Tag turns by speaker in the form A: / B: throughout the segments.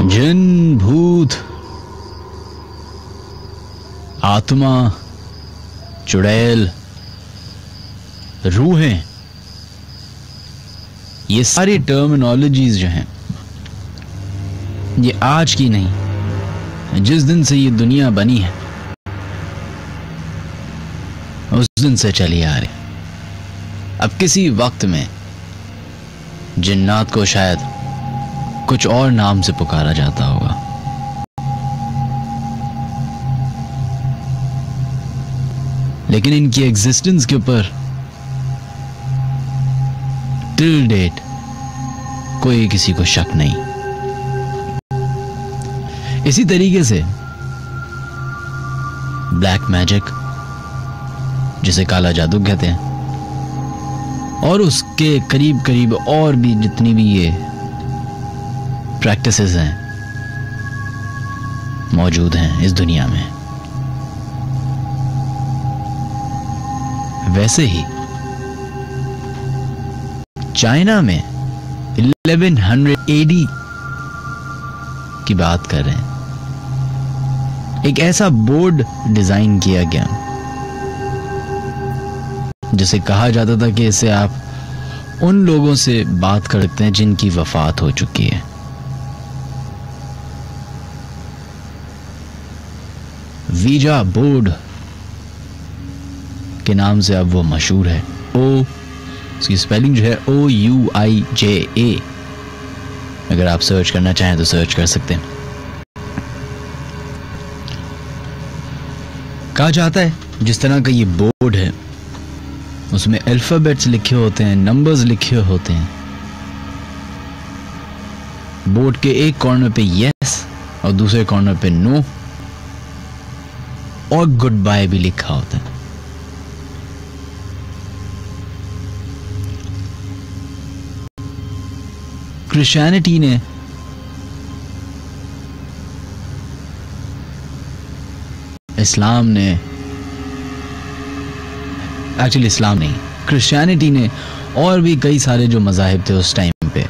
A: जिन, भूत, आत्मा, चुड़ैल, रूहें, ये सारी टर्मिनोलॉजीज जो हैं ये आज की नहीं, जिस दिन से ये दुनिया बनी है उस दिन से चली आ रही। अब किसी वक्त में जिन्नात को शायद कुछ और नाम से पुकारा जाता होगा, लेकिन इनकी एग्जिस्टेंस के ऊपर टिल डेट कोई किसी को शक नहीं। इसी तरीके से ब्लैक मैजिक, जिसे काला जादू कहते हैं, और उसके करीब करीब और भी जितनी भी ये प्रैक्टिसेस हैं मौजूद हैं इस दुनिया में, वैसे ही चाइना में 1100 AD की बात कर रहे हैं, एक ऐसा बोर्ड डिजाइन किया गया जिसे कहा जाता था कि इससे आप उन लोगों से बात कर सकते हैं जिनकी वफात हो चुकी है। वीजा बोर्ड के नाम से अब वो मशहूर है। उसकी स्पेलिंग जो है OUIJA, अगर आप सर्च करना चाहें तो सर्च कर सकते हैं। कहा जाता है जिस तरह का ये बोर्ड है उसमें अल्फाबेट्स लिखे होते हैं, नंबर्स लिखे होते हैं। बोर्ड के एक कॉर्नर पे यस और दूसरे कॉर्नर पे नो और गुड बाय भी लिखा होता है। क्रिश्चियनिटी ने इस्लाम ने एक्चुअली इस्लाम नहीं, क्रिश्चियनिटी ने और भी कई सारे जो मज़ाहिब थे उस टाइम पे,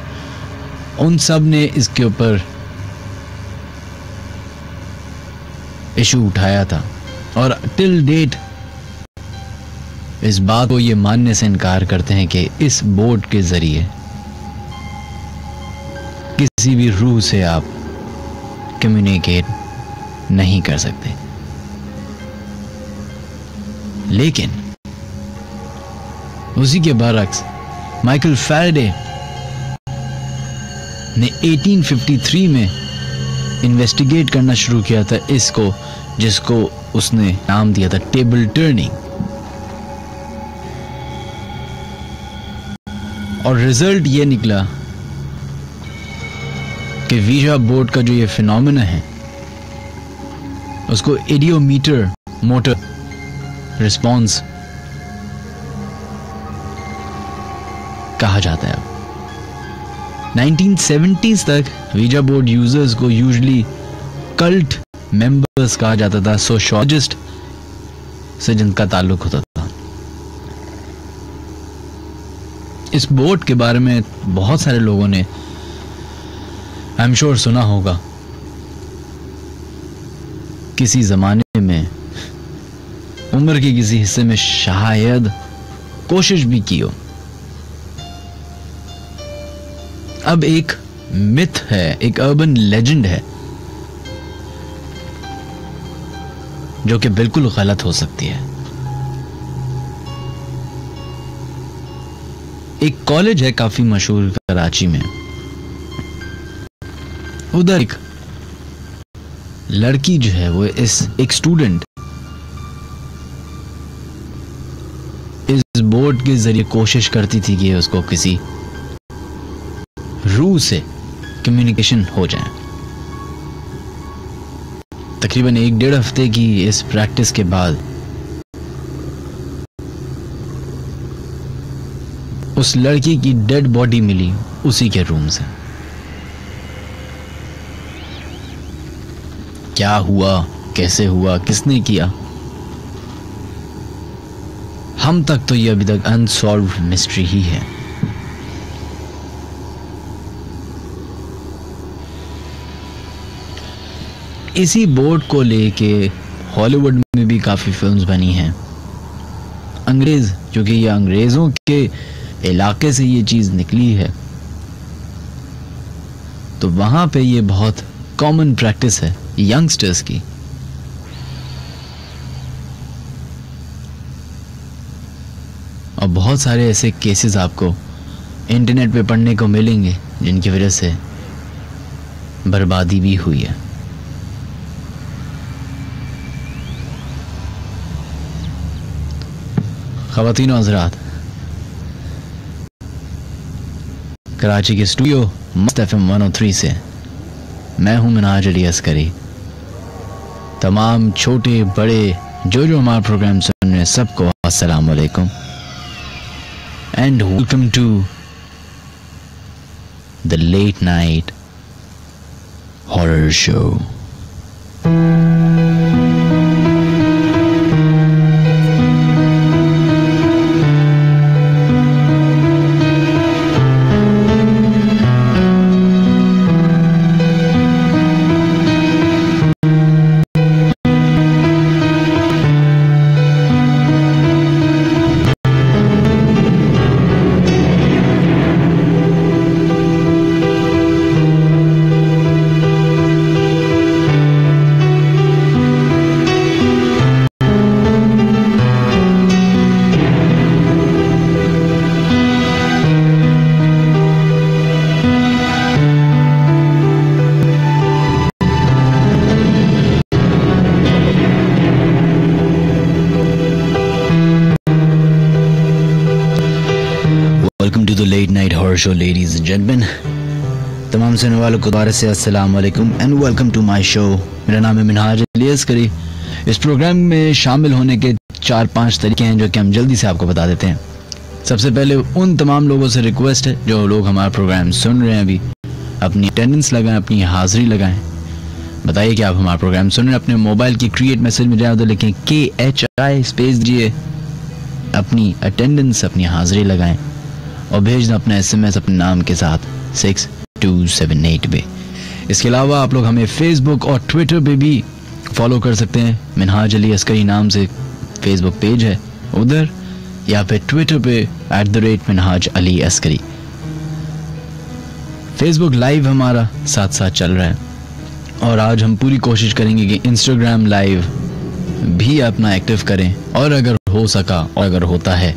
A: उन सब ने इसके ऊपर इशू उठाया था और टिल डेट इस बात को ये मानने से इनकार करते हैं कि इस बोर्ड के जरिए किसी भी रूह से आप कम्युनिकेट नहीं कर सकते। लेकिन उसी के बरक्स माइकल फैराडे ने 1853 में इन्वेस्टिगेट करना शुरू किया था इसको, जिसको उसने नाम दिया था टेबल टर्निंग। और रिजल्ट ये निकला कि वीजा बोर्ड का जो ये फिनोमेना है उसको इडियोमीटर मोटर रिस्पॉन्स कहा जाता है। अब 1970s तक वीजा बोर्ड यूजर्स को यूजुअली कल्ट मेंबर्स कहा जाता था, सोशियोलॉजिस्ट से जिनका ताल्लुक होता था। इस बोर्ड के बारे में बहुत सारे लोगों ने आई एम श्योर सुना होगा, किसी जमाने में उम्र के किसी हिस्से में शायद कोशिश भी की हो। अब एक मिथ है, एक अर्बन लेजेंड है जो कि बिल्कुल गलत हो सकती है। एक कॉलेज है काफी मशहूर कराची में, उधर एक लड़की जो है वो एक स्टूडेंट इस बोर्ड के जरिए कोशिश करती थी कि उसको किसी रूह से कम्युनिकेशन हो जाए। तकरीबन 1-1.5 हफ्ते की इस प्रैक्टिस के बाद उस लड़की की डेड बॉडी मिली उसी के रूम से। क्या हुआ, कैसे हुआ, किसने किया, हम तक तो ये अभी तक अनसॉल्व्ड मिस्ट्री ही है। इसी बोट को लेके हॉलीवुड में भी काफ़ी फिल्म्स बनी हैं। अंग्रेज़, क्योंकि ये अंग्रेज़ों के इलाके से ये चीज़ निकली है, तो वहाँ पे ये बहुत कॉमन प्रैक्टिस है यंगस्टर्स की। और बहुत सारे ऐसे केसेस आपको इंटरनेट पे पढ़ने को मिलेंगे जिनकी वजह से बर्बादी भी हुई है। ख़वातीन और हज़रात, कराची के स्टूडियो मस्त FM 103 से मैं हूं मिनहाज अली अस्करी। तमाम छोटे बड़े जो हमारा प्रोग्राम सुन रहे हैं सबको अस्सलाम वालेकुम and welcome to the late night horror show. Show ladies and gentleman, तमाम सुनने वालों को दोबारा से अस्सलाम वालेकुम and welcome to my show. मेरा नाम है मिनहाज अली अस्करी। इस प्रोग्राम में शामिल होने के 4-5 तरीके हैं जो कि हम जल्दी से आपको बता देते हैं। सबसे पहले उन तमाम लोगों से रिक्वेस्ट है जो लोग हमारा प्रोग्राम सुन रहे हैं अभी, अपनी अटेंडेंस लगाएं, अपनी हाजिरी लगाएं। बताइए कि आप हमारा प्रोग्राम सुन रहे हैं। अपने मोबाइल की क्रिएट मैसेज में जाए तो लिखें KHI स्पेस दीजिए, अपनी अटेंडेंस, अपनी हाजिरी लगाएं और भेज दें अपना SMS अपने नाम के साथ 6278 पे। इसके अलावा आप लोग हमें फेसबुक और ट्विटर पे भी फॉलो कर सकते हैं। मिनहाज अली अस्करी नाम से फेसबुक पेज है उधर, या फिर ट्विटर पे @मिनहाज अली अस्करी। फेसबुक लाइव हमारा साथ साथ चल रहा है और आज हम पूरी कोशिश करेंगे कि इंस्टाग्राम लाइव भी अपना एक्टिव करें, और अगर हो सका और अगर होता है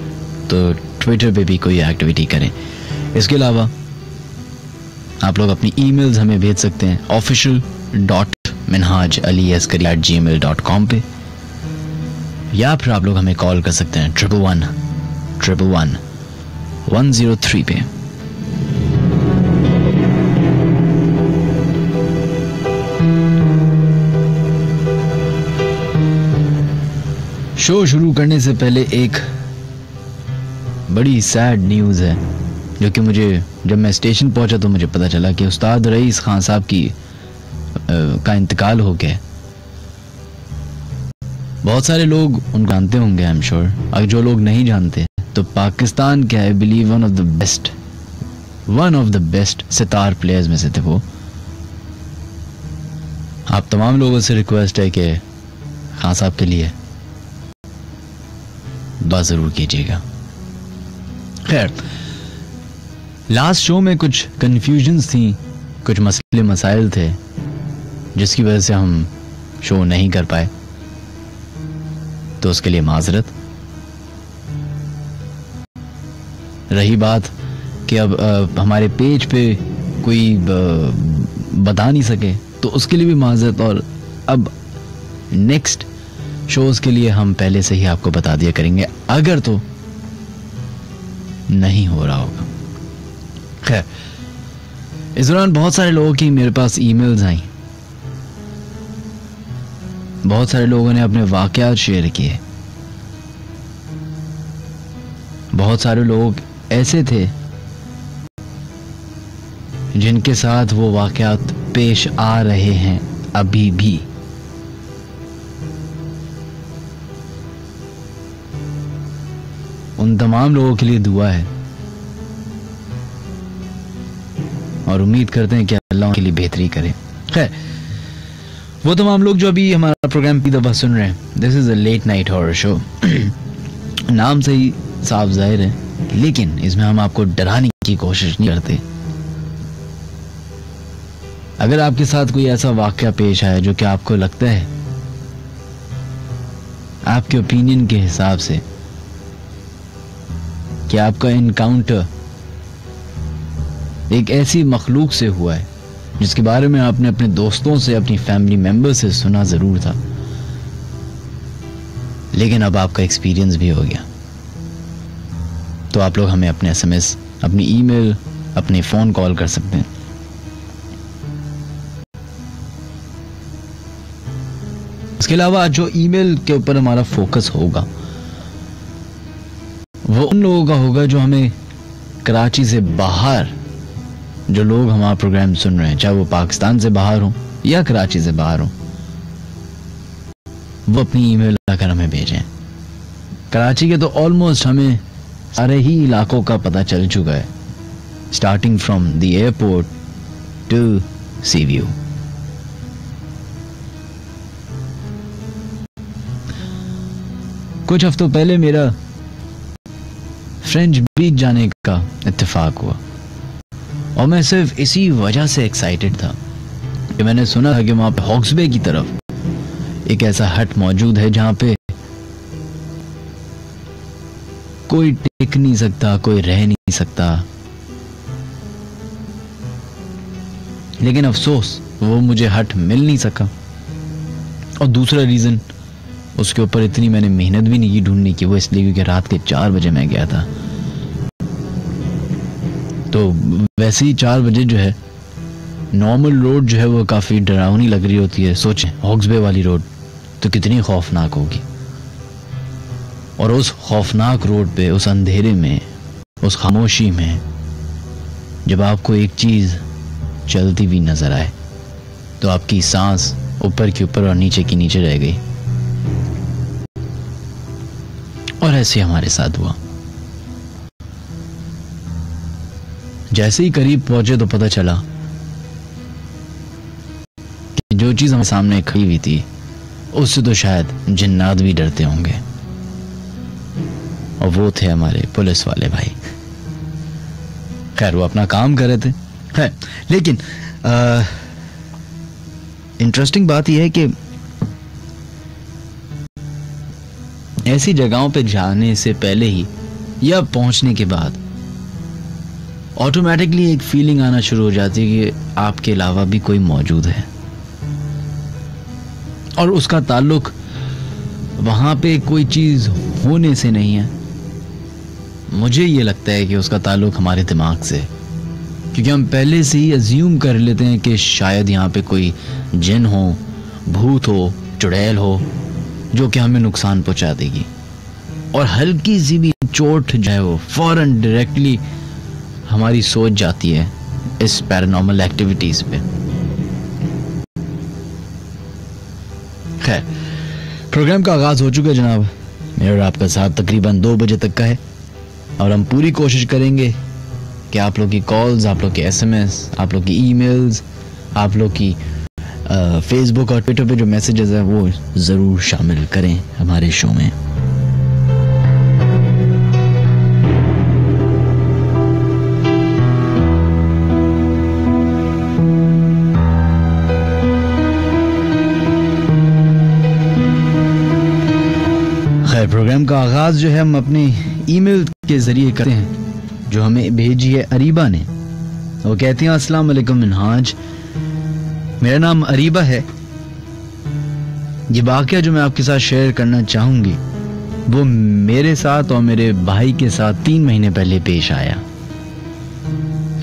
A: तो ट्विटर पे भी कोई एक्टिविटी करें। इसके अलावा आप लोग अपनी ईमेल्स हमें भेज सकते हैं official.minhajaliaskari@gmail.com पे, या फिर आप लोग हमें कॉल कर सकते हैं 111-103 पे। शो शुरू करने से पहले एक बड़ी सैड न्यूज़ है जो कि मुझे, जब मैं स्टेशन पहुंचा तो मुझे पता चला कि उस्ताद रईस खान साहब का इंतकाल हो गया। बहुत सारे लोग उनको जानते होंगे, आई एम श्योर। अगर जो लोग नहीं जानते तो पाकिस्तान के I believe one of the best sitar players में से थे वो। आप तमाम लोगों से रिक्वेस्ट है कि खान साहब के लिए दुआ जरूर कीजिएगा। खैर, लास्ट शो में कुछ कन्फ्यूजन्स थी, कुछ मसले मसाइल थे जिसकी वजह से हम शो नहीं कर पाए, तो उसके लिए माजरत। रही बात कि अब हमारे पेज पे कोई बता नहीं सके तो उसके लिए भी माजरत, और अब नेक्स्ट शोज के लिए हम पहले से ही आपको बता दिया करेंगे अगर तो नहीं हो रहा होगा। खैर, इस दौरान बहुत सारे लोगों की मेरे पास ईमेल्स आई, बहुत सारे लोगों ने अपने वाकयात शेयर किए। बहुत सारे लोग ऐसे थे जिनके साथ वो वाकयात पेश आ रहे हैं अभी भी। उन तमाम लोगों के लिए दुआ है और उम्मीद करते हैं कि अल्लाह के लिए बेहतरी करे। खैर, वो तमाम लोग जो अभी हमारा प्रोग्राम की दफा सुन रहे हैं, this is a late night horror show. नाम से ही साफ जाहिर है, लेकिन इसमें हम आपको डराने की कोशिश नहीं करते। अगर आपके साथ कोई ऐसा वाकया पेश आया जो कि आपको लगता है, आपके ओपिनियन के हिसाब से, कि आपका इनकाउंटर एक ऐसी मखलूक से हुआ है जिसके बारे में आपने अपने दोस्तों से, अपनी फैमिली मेंबर से सुना जरूर था, लेकिन अब आपका एक्सपीरियंस भी हो गया, तो आप लोग हमें अपने SMS, अपनी ईमेल, अपने फोन कॉल कर सकते हैं। इसके अलावा जो ईमेल के ऊपर हमारा फोकस होगा वो उन लोगों का होगा जो हमें कराची से बाहर, जो लोग हमारा प्रोग्राम सुन रहे हैं, चाहे वो पाकिस्तान से बाहर हो या कराची से बाहर हो, वो अपनी ईमेल लाकर हमें भेजें। कराची के तो ऑलमोस्ट हमें सारे ही इलाकों का पता चल चुका है, starting from the airport to sea view. कुछ हफ्तों पहले मेरा फ्रेंच बीच जाने का इत्तेफाक हुआ, और मैं सिर्फ इसी वजह से एक्साइटेड था कि मैंने सुना था कि वहां पे हॉक्स बे की तरफ एक ऐसा हट मौजूद है जहां पे कोई टिक नहीं सकता, कोई रह नहीं सकता। लेकिन अफसोस वो मुझे हट मिल नहीं सका, और दूसरा रीजन, उसके ऊपर इतनी मैंने मेहनत भी नहीं की ढूंढने की, वो इसलिए क्योंकि रात के 4 बजे मैं गया था। तो वैसे ही 4 बजे जो है नॉर्मल रोड जो है वो काफी डरावनी लग रही होती है। सोचें हॉक्स बे वाली रोड तो कितनी खौफनाक होगी, और उस खौफनाक रोड पे, उस अंधेरे में, उस खामोशी में, जब आपको एक चीज चलती हुई नजर आए तो आपकी सांस ऊपर की ऊपर और नीचे की नीचे रह गई। और ऐसे हमारे साथ हुआ। जैसे ही करीब पहुंचे तो पता चला कि जो चीज हमारे सामने खड़ी हुई थी उससे तो शायद जिन्नात भी डरते होंगे, और वो थे हमारे पुलिस वाले भाई। खैर वो अपना काम कर रहे थे। है, लेकिन इंटरेस्टिंग बात यह है कि ऐसी जगहों पे जाने से पहले ही या पहुंचने के बाद ऑटोमेटिकली एक फीलिंग आना शुरू हो जाती है कि आपके अलावा भी कोई मौजूद है, और उसका ताल्लुक वहां पे कोई चीज होने से नहीं है। मुझे ये लगता है कि उसका ताल्लुक हमारे दिमाग से, क्योंकि हम पहले से ही अज्यूम कर लेते हैं कि शायद यहाँ पे कोई जिन हो, भूत हो, चुड़ैल हो, जो कि हमें नुकसान पहुंचा देगी, और हल्की सी भी चोट जो है वो फौरन डायरेक्टली हमारी सोच जाती है इस पैरानॉर्मल एक्टिविटीज पे। खैर प्रोग्राम का आगाज हो चुका है जनाब। मेरा और आपका साथ तकरीबन 2 बजे तक का है, और हम पूरी कोशिश करेंगे कि आप लोग की कॉल्स, आप लोग के SMS, आप लोग की ईमेल्स, आप लोग की फेसबुक और ट्विटर पे जो मैसेजेस हैं वो ज़रूर शामिल करें हमारे शो में। खैर प्रोग्राम का आगाज जो है हम अपनी ईमेल के जरिए करते हैं, जो हमें भेजी है अरीबा ने। वो कहती हैं अस्सलाम वालेकुम मिनहाज, मेरा नाम अरीबा है। ये वाकया जो मैं आपके साथ शेयर करना चाहूंगी वो मेरे साथ और मेरे भाई के साथ 3 महीने पहले पेश आया।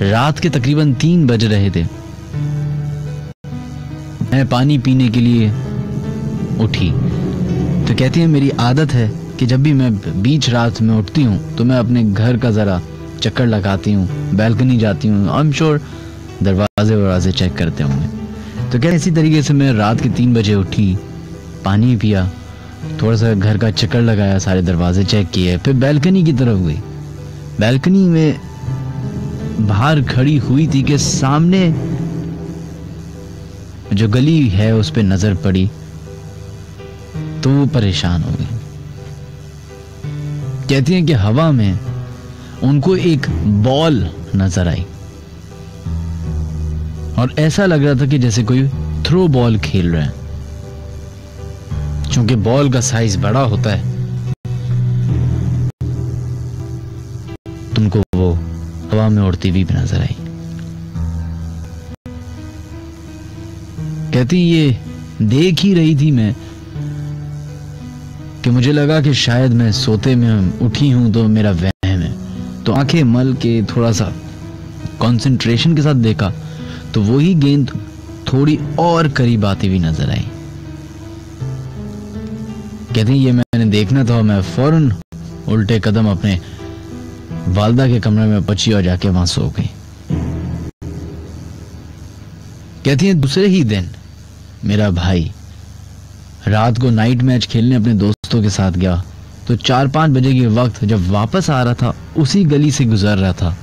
A: रात के तकरीबन 3 बज रहे थे। मैं पानी पीने के लिए उठी तो कहती है मेरी आदत है कि जब भी मैं बीच रात में उठती हूँ तो मैं अपने घर का ज़रा चक्कर लगाती हूँ, बैल्कनी जाती हूँ। आई एम श्योर दरवाजे चेक करते होंगे। तो क्या इसी तरीके से मैं रात के 3 बजे उठी, पानी पिया, थोड़ा सा घर का चक्कर लगाया, सारे दरवाजे चेक किए, फिर बैल्कनी की तरफ गई। बैल्कनी में बाहर खड़ी हुई थी कि सामने जो गली है उस पे नजर पड़ी तो वो परेशान हो गई। कहती हैं कि हवा में उनको एक बॉल नजर आई और ऐसा लग रहा था कि जैसे कोई थ्रो बॉल खेल रहा है। चूंकि बॉल का साइज बड़ा होता है तुमको वो हवा में उड़ती हुई भी नजर आई। कहती ये देख ही रही थी मैं कि मुझे लगा कि शायद मैं सोते में उठी हूं तो मेरा वहम है, तो आंखें मल के थोड़ा सा कंसंट्रेशन के साथ देखा तो वही गेंद थोड़ी और करीब आती हुई नजर आई। कहती ये मैंने देखना था और मैं फौरन उल्टे कदम अपने वालदा के कमरे में पहुंची और जाके वहां सो गई। कहती है दूसरे ही दिन मेरा भाई रात को नाइट मैच खेलने अपने दोस्तों के साथ गया तो 4-5 बजे के वक्त जब वापस आ रहा था उसी गली से गुजर रहा था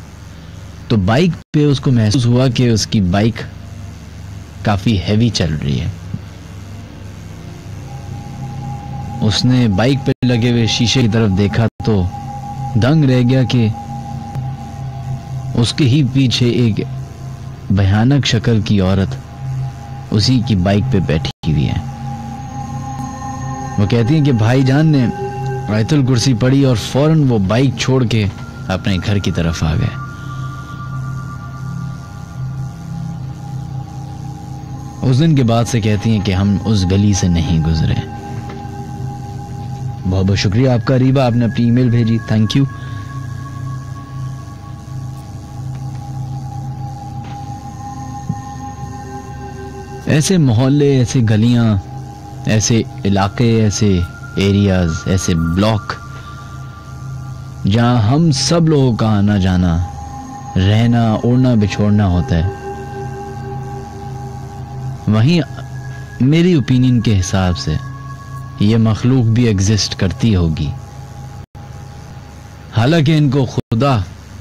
A: तो बाइक पे उसको महसूस हुआ कि उसकी बाइक काफी हैवी चल रही है। उसने बाइक पे लगे हुए शीशे की तरफ देखा तो दंग रह गया कि उसके ही पीछे एक भयानक शक्ल की औरत उसी की बाइक पे बैठी हुई है। वो कहती है कि भाईजान ने आयतुल कुर्सी पढ़ी और फौरन वो बाइक छोड़ के अपने घर की तरफ आ गए। उस दिन के बाद से कहती हैं कि हम उस गली से नहीं गुजरे। बहुत बहुत शुक्रिया आपका रीबा, आपने अपनी ईमेल भेजी, थैंक यू। ऐसे मोहल्ले, ऐसे गलियां, ऐसे इलाके, ऐसे एरियाज, ऐसे ब्लॉक जहां हम सब लोगों का आना जाना, रहना, उड़ना बिछोड़ना होता है, वहीं मेरी ओपिनियन के हिसाब से ये मखलूक भी एग्जिस्ट करती होगी। हालांकि इनको खुदा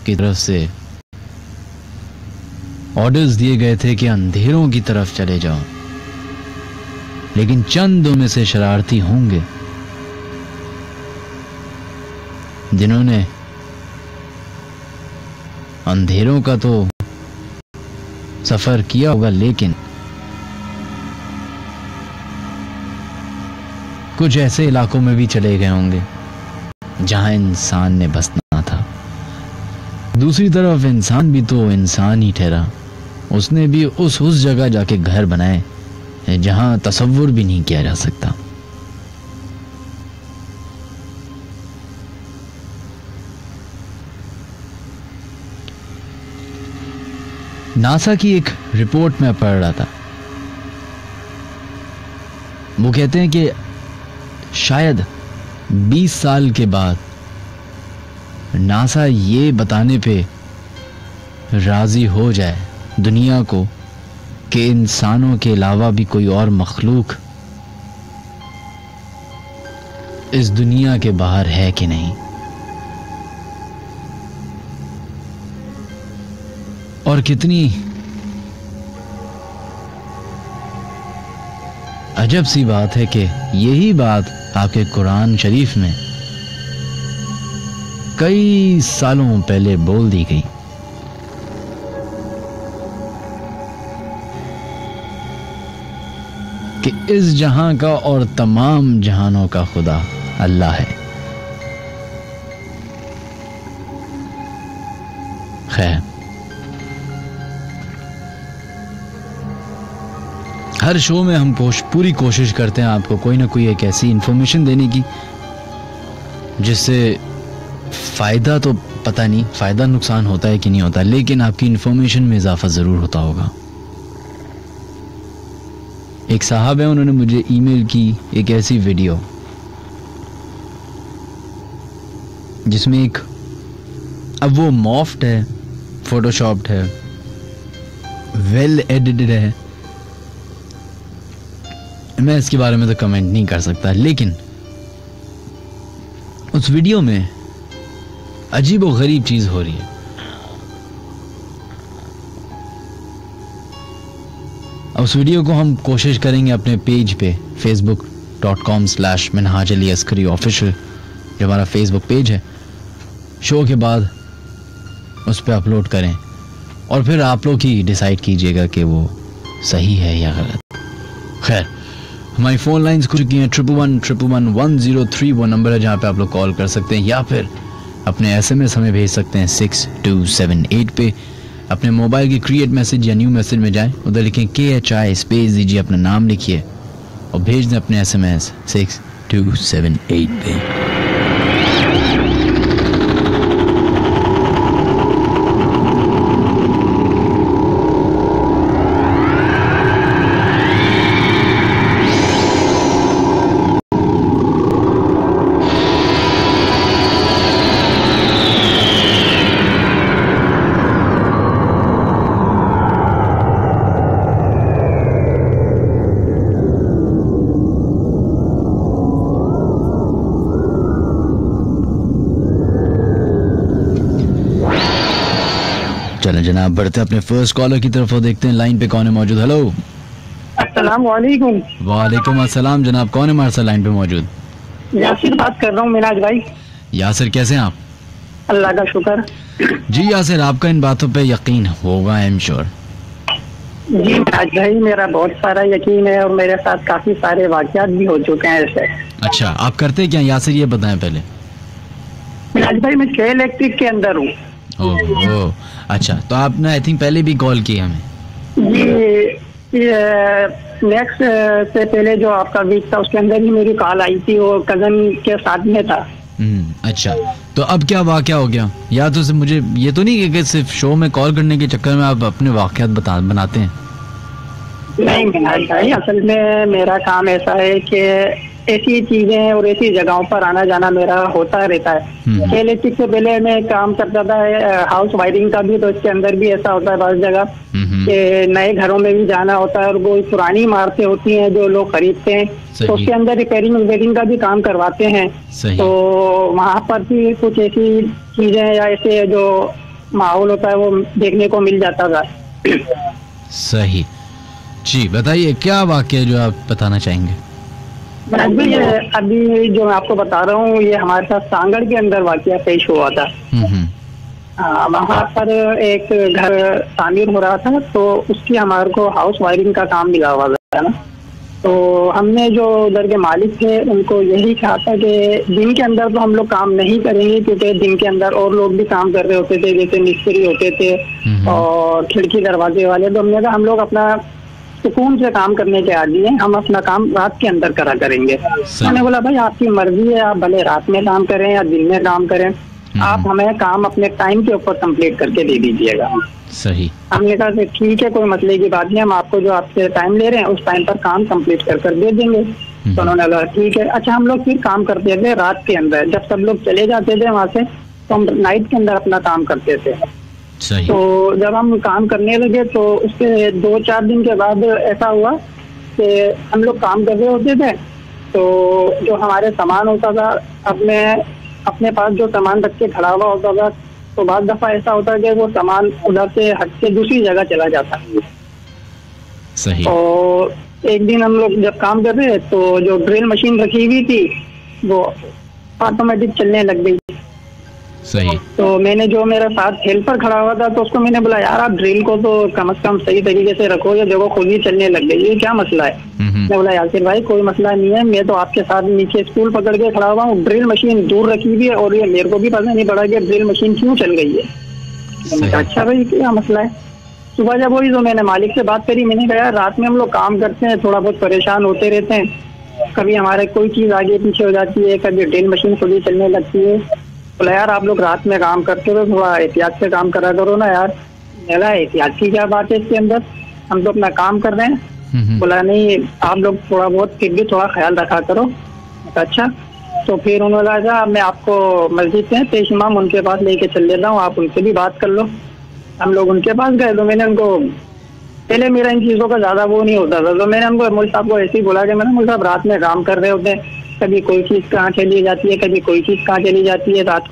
A: की तरफ से ऑर्डर्स दिए गए थे कि अंधेरों की तरफ चले जाओ, लेकिन चंद में से शरारती होंगे जिन्होंने अंधेरों का तो सफर किया होगा लेकिन कुछ ऐसे इलाकों में भी चले गए होंगे जहां इंसान ने बसना था। दूसरी तरफ इंसान भी तो इंसान ही ठहरा, उसने भी उस जगह जाके घर बनाए जहां तसव्वुर भी नहीं किया जा सकता। नासा की एक रिपोर्ट में पढ़ रहा था, वो कहते हैं कि शायद 20 साल के बाद नासा ये बताने पे राजी हो जाए दुनिया को कि इंसानों के अलावा भी कोई और मखलूक इस दुनिया के बाहर है कि नहीं। और कितनी अजब सी बात है कि यही बात आपके कुरान शरीफ में कई सालों पहले बोल दी गई। कि इस जहां का और तमाम जहानों का खुदा अल्लाह है। खैर, हर शो में हम पूरी कोशिश करते हैं आपको कोई ना कोई एक ऐसी इंफॉर्मेशन देने की जिससे फायदा तो पता नहीं, फायदा नुकसान होता है कि नहीं होता, लेकिन आपकी इंफॉर्मेशन में इजाफा जरूर होता होगा। एक साहब है, उन्होंने मुझे ईमेल की एक ऐसी वीडियो जिसमें एक, अब वो मॉफ्ट है, फोटोशॉप्ड है, वेल एडिटेड है, मैं इसके बारे में तो कमेंट नहीं कर सकता, लेकिन उस वीडियो में अजीब और गरीब चीज हो रही है। उस वीडियो को हम कोशिश करेंगे अपने पेज पे facebook.com/minhaj-ali-askari-official जो हमारा फेसबुक पेज है, शो के बाद उस पर अपलोड करें और फिर आप लोग ही डिसाइड कीजिएगा कि वो सही है या गलत। खैर, हमारी फ़ोन लाइंस खुल चुकी हैं। 111111003 वो नंबर है जहाँ पे आप लोग कॉल कर सकते हैं, या फिर अपने SMS हमें भेज सकते हैं 6278 पे। अपने मोबाइल की क्रिएट मैसेज या न्यू मैसेज में जाएं, उधर लिखें KHI स्पेस दीजिए, अपना नाम लिखिए और भेज दें अपने SMS 6278 पे। चलें जनाब, बढ़ते अपने फर्स्ट कॉलर की तरफ और देखते हैं लाइन पे कौन है मौजूद। हेलो,
B: अस्सलाम वालेकुम।
A: वालेकुम अस्सलाम जनाब, कौन है हमारे साथ लाइन पे मौजूद?
B: यासिर बात कर रहा हूँ मिनाज भाई।
A: यासिर, कैसे हैं आप?
B: अल्लाह का शुक्र।
A: जी यासिर, आपका इन बातों पे यकीन होगा, आई एम श्योर।
B: जी मिनाज भाई, मेरा बहुत सारा यकीन है और मेरे साथ काफी सारे वाकयात भी हो चुके हैं ऐसे।
A: अच्छा, आप करते क्या यासिर, ये बताएं पहले।
B: मिनाज भाई, मैं के इलेक्ट्रिक के अंदर हूँ।
A: ओह, अच्छा, तो आपने आई थिंक पहले भी कॉल की हमें।
B: ये नेक्स्ट से पहले जो आपका वीक था उसके अंदर ही मेरी कॉल आई थी, वो कजन के साथ में था।
A: अच्छा, तो अब क्या वाकया हो गया? या तो सिर्फ मुझे ये तो नहीं कि सिर्फ शो में कॉल करने के चक्कर में आप अपने वाकयात बनाते हैं?
B: नहीं मिनाज भाई, असल में मेरा काम ऐसा है कि ऐसी चीजें और ऐसी जगहों पर आना जाना मेरा होता रहता है। इलेक्ट्रिक से पहले मैं काम करता था हाउस वायरिंग का भी, तो इसके अंदर भी ऐसा होता है बाज़ जगह कि नए घरों में भी जाना होता है और वो पुरानी इमारतें होती हैं जो लोग खरीदते हैं, तो उसके अंदर रिपेयरिंग वेयरिंग का भी काम करवाते हैं। तो वहाँ पर भी कुछ ऐसी चीजें या ऐसे जो माहौल होता है वो देखने को मिल जाता था।
A: सही जी, बताइए क्या वाकया जो आप बताना चाहेंगे?
B: अभी जो मैं आपको बता रहा हूँ ये हमारे साथ सांगड़ के अंदर वाकया पेश हुआ था। वहाँ पर एक घर तामीर हो रहा था, तो उसकी हमारे को हाउस वायरिंग का काम मिला हुआ था ना। तो हमने जो उधर के मालिक थे उनको यही कहा था कि दिन के अंदर तो हम लोग काम नहीं करेंगे, क्योंकि दिन के अंदर और लोग भी काम कर रहे होते थे, जैसे मिस्त्री होते थे और खिड़की दरवाजे वाले। तो हमने कहा हम लोग अपना सुकून से काम करने के आदी हैं, हम अपना काम रात के अंदर करा करेंगे। मैंने बोला भाई आपकी मर्जी है, आप भले रात में काम करें या दिन में काम करें, आप हमें काम अपने टाइम के ऊपर कंप्लीट करके दे दीजिएगा।
A: सही।
B: हमने कहा ठीक है, कोई मसले की बात नहीं, हम आपको जो आपसे टाइम ले रहे हैं उस टाइम पर काम कंप्लीट कर दे देंगे। तो उन्होंने कहा ठीक है। अच्छा, हम लोग फिर काम करते थे रात के अंदर, जब सब लोग चले जाते थे वहाँ से तो हम नाइट के अंदर अपना काम करते थे।
A: सही।
B: तो जब हम काम करने लगे तो उसके 2-4 दिन के बाद ऐसा हुआ कि हम लोग काम कर रहे होते थे, तो जो हमारे सामान होता था अपने पास जो सामान रख के खड़ा हुआ होता था, तो बाद दफा ऐसा होता है कि वो सामान उधर से हट के दूसरी जगह चला जाता है।
A: सही।
B: और एक दिन हम लोग जब काम कर रहे तो जो ड्रिल मशीन रखी हुई थी वो ऑटोमेटिक चलने लग गई।
A: सही।
B: तो मैंने जो मेरा साथ हेल्पर खड़ा हुआ था तो उसको मैंने बोला यार आप ड्रिल को तो कम से कम सही तरीके से रखो, ये देखो खुद ही चलने लग गई, ये क्या मसला है? मैं बोला यासिर भाई कोई मसला नहीं है, मैं तो आपके साथ नीचे स्टूल पकड़ के खड़ा हुआ हूँ, ड्रिल मशीन दूर रखी हुई है और ये मेरे को भी पता नहीं पड़ा कि ड्रिल मशीन क्यों चल गई है। अच्छा भाई क्या मसला है? सुबह जब वही तो मैंने मालिक से बात करी, मैंने कहा यार रात में हम लोग काम करते हैं, थोड़ा बहुत परेशान होते रहते हैं, कभी हमारे कोई चीज आगे पीछे हो जाती है, कभी ड्रिल मशीन खुद ही चलने लगती है। बोला यार आप लोग रात में काम करते हो, थोड़ा एहतियात से काम करा करो ना यार। बोला एहतियात की क्या बात है इसके अंदर, हम तो अपना काम कर रहे हैं। बोला नहीं आप लोग थोड़ा बहुत फिर भी थोड़ा ख्याल रखा करो। अच्छा, तो फिर उन्होंने कहा मैं आपको मस्जिद से पेश इमाम उनके पास लेके चल लेता हूँ, आप उनसे भी बात कर लो। हम लोग उनके पास गए तो मैंने उनको, पहले मेरा इन चीज़ों का ज़्यादा वो नहीं होता था, तो मैंने उनको मौलवी साहब को ऐसे ही बोला कि मैंने मौलवी साहब रात में काम कर रहे होते हैं, कभी कोई चीज़ कहाँ चली जाती है, कभी कोई चीज़ कहाँ चली जाती है। रात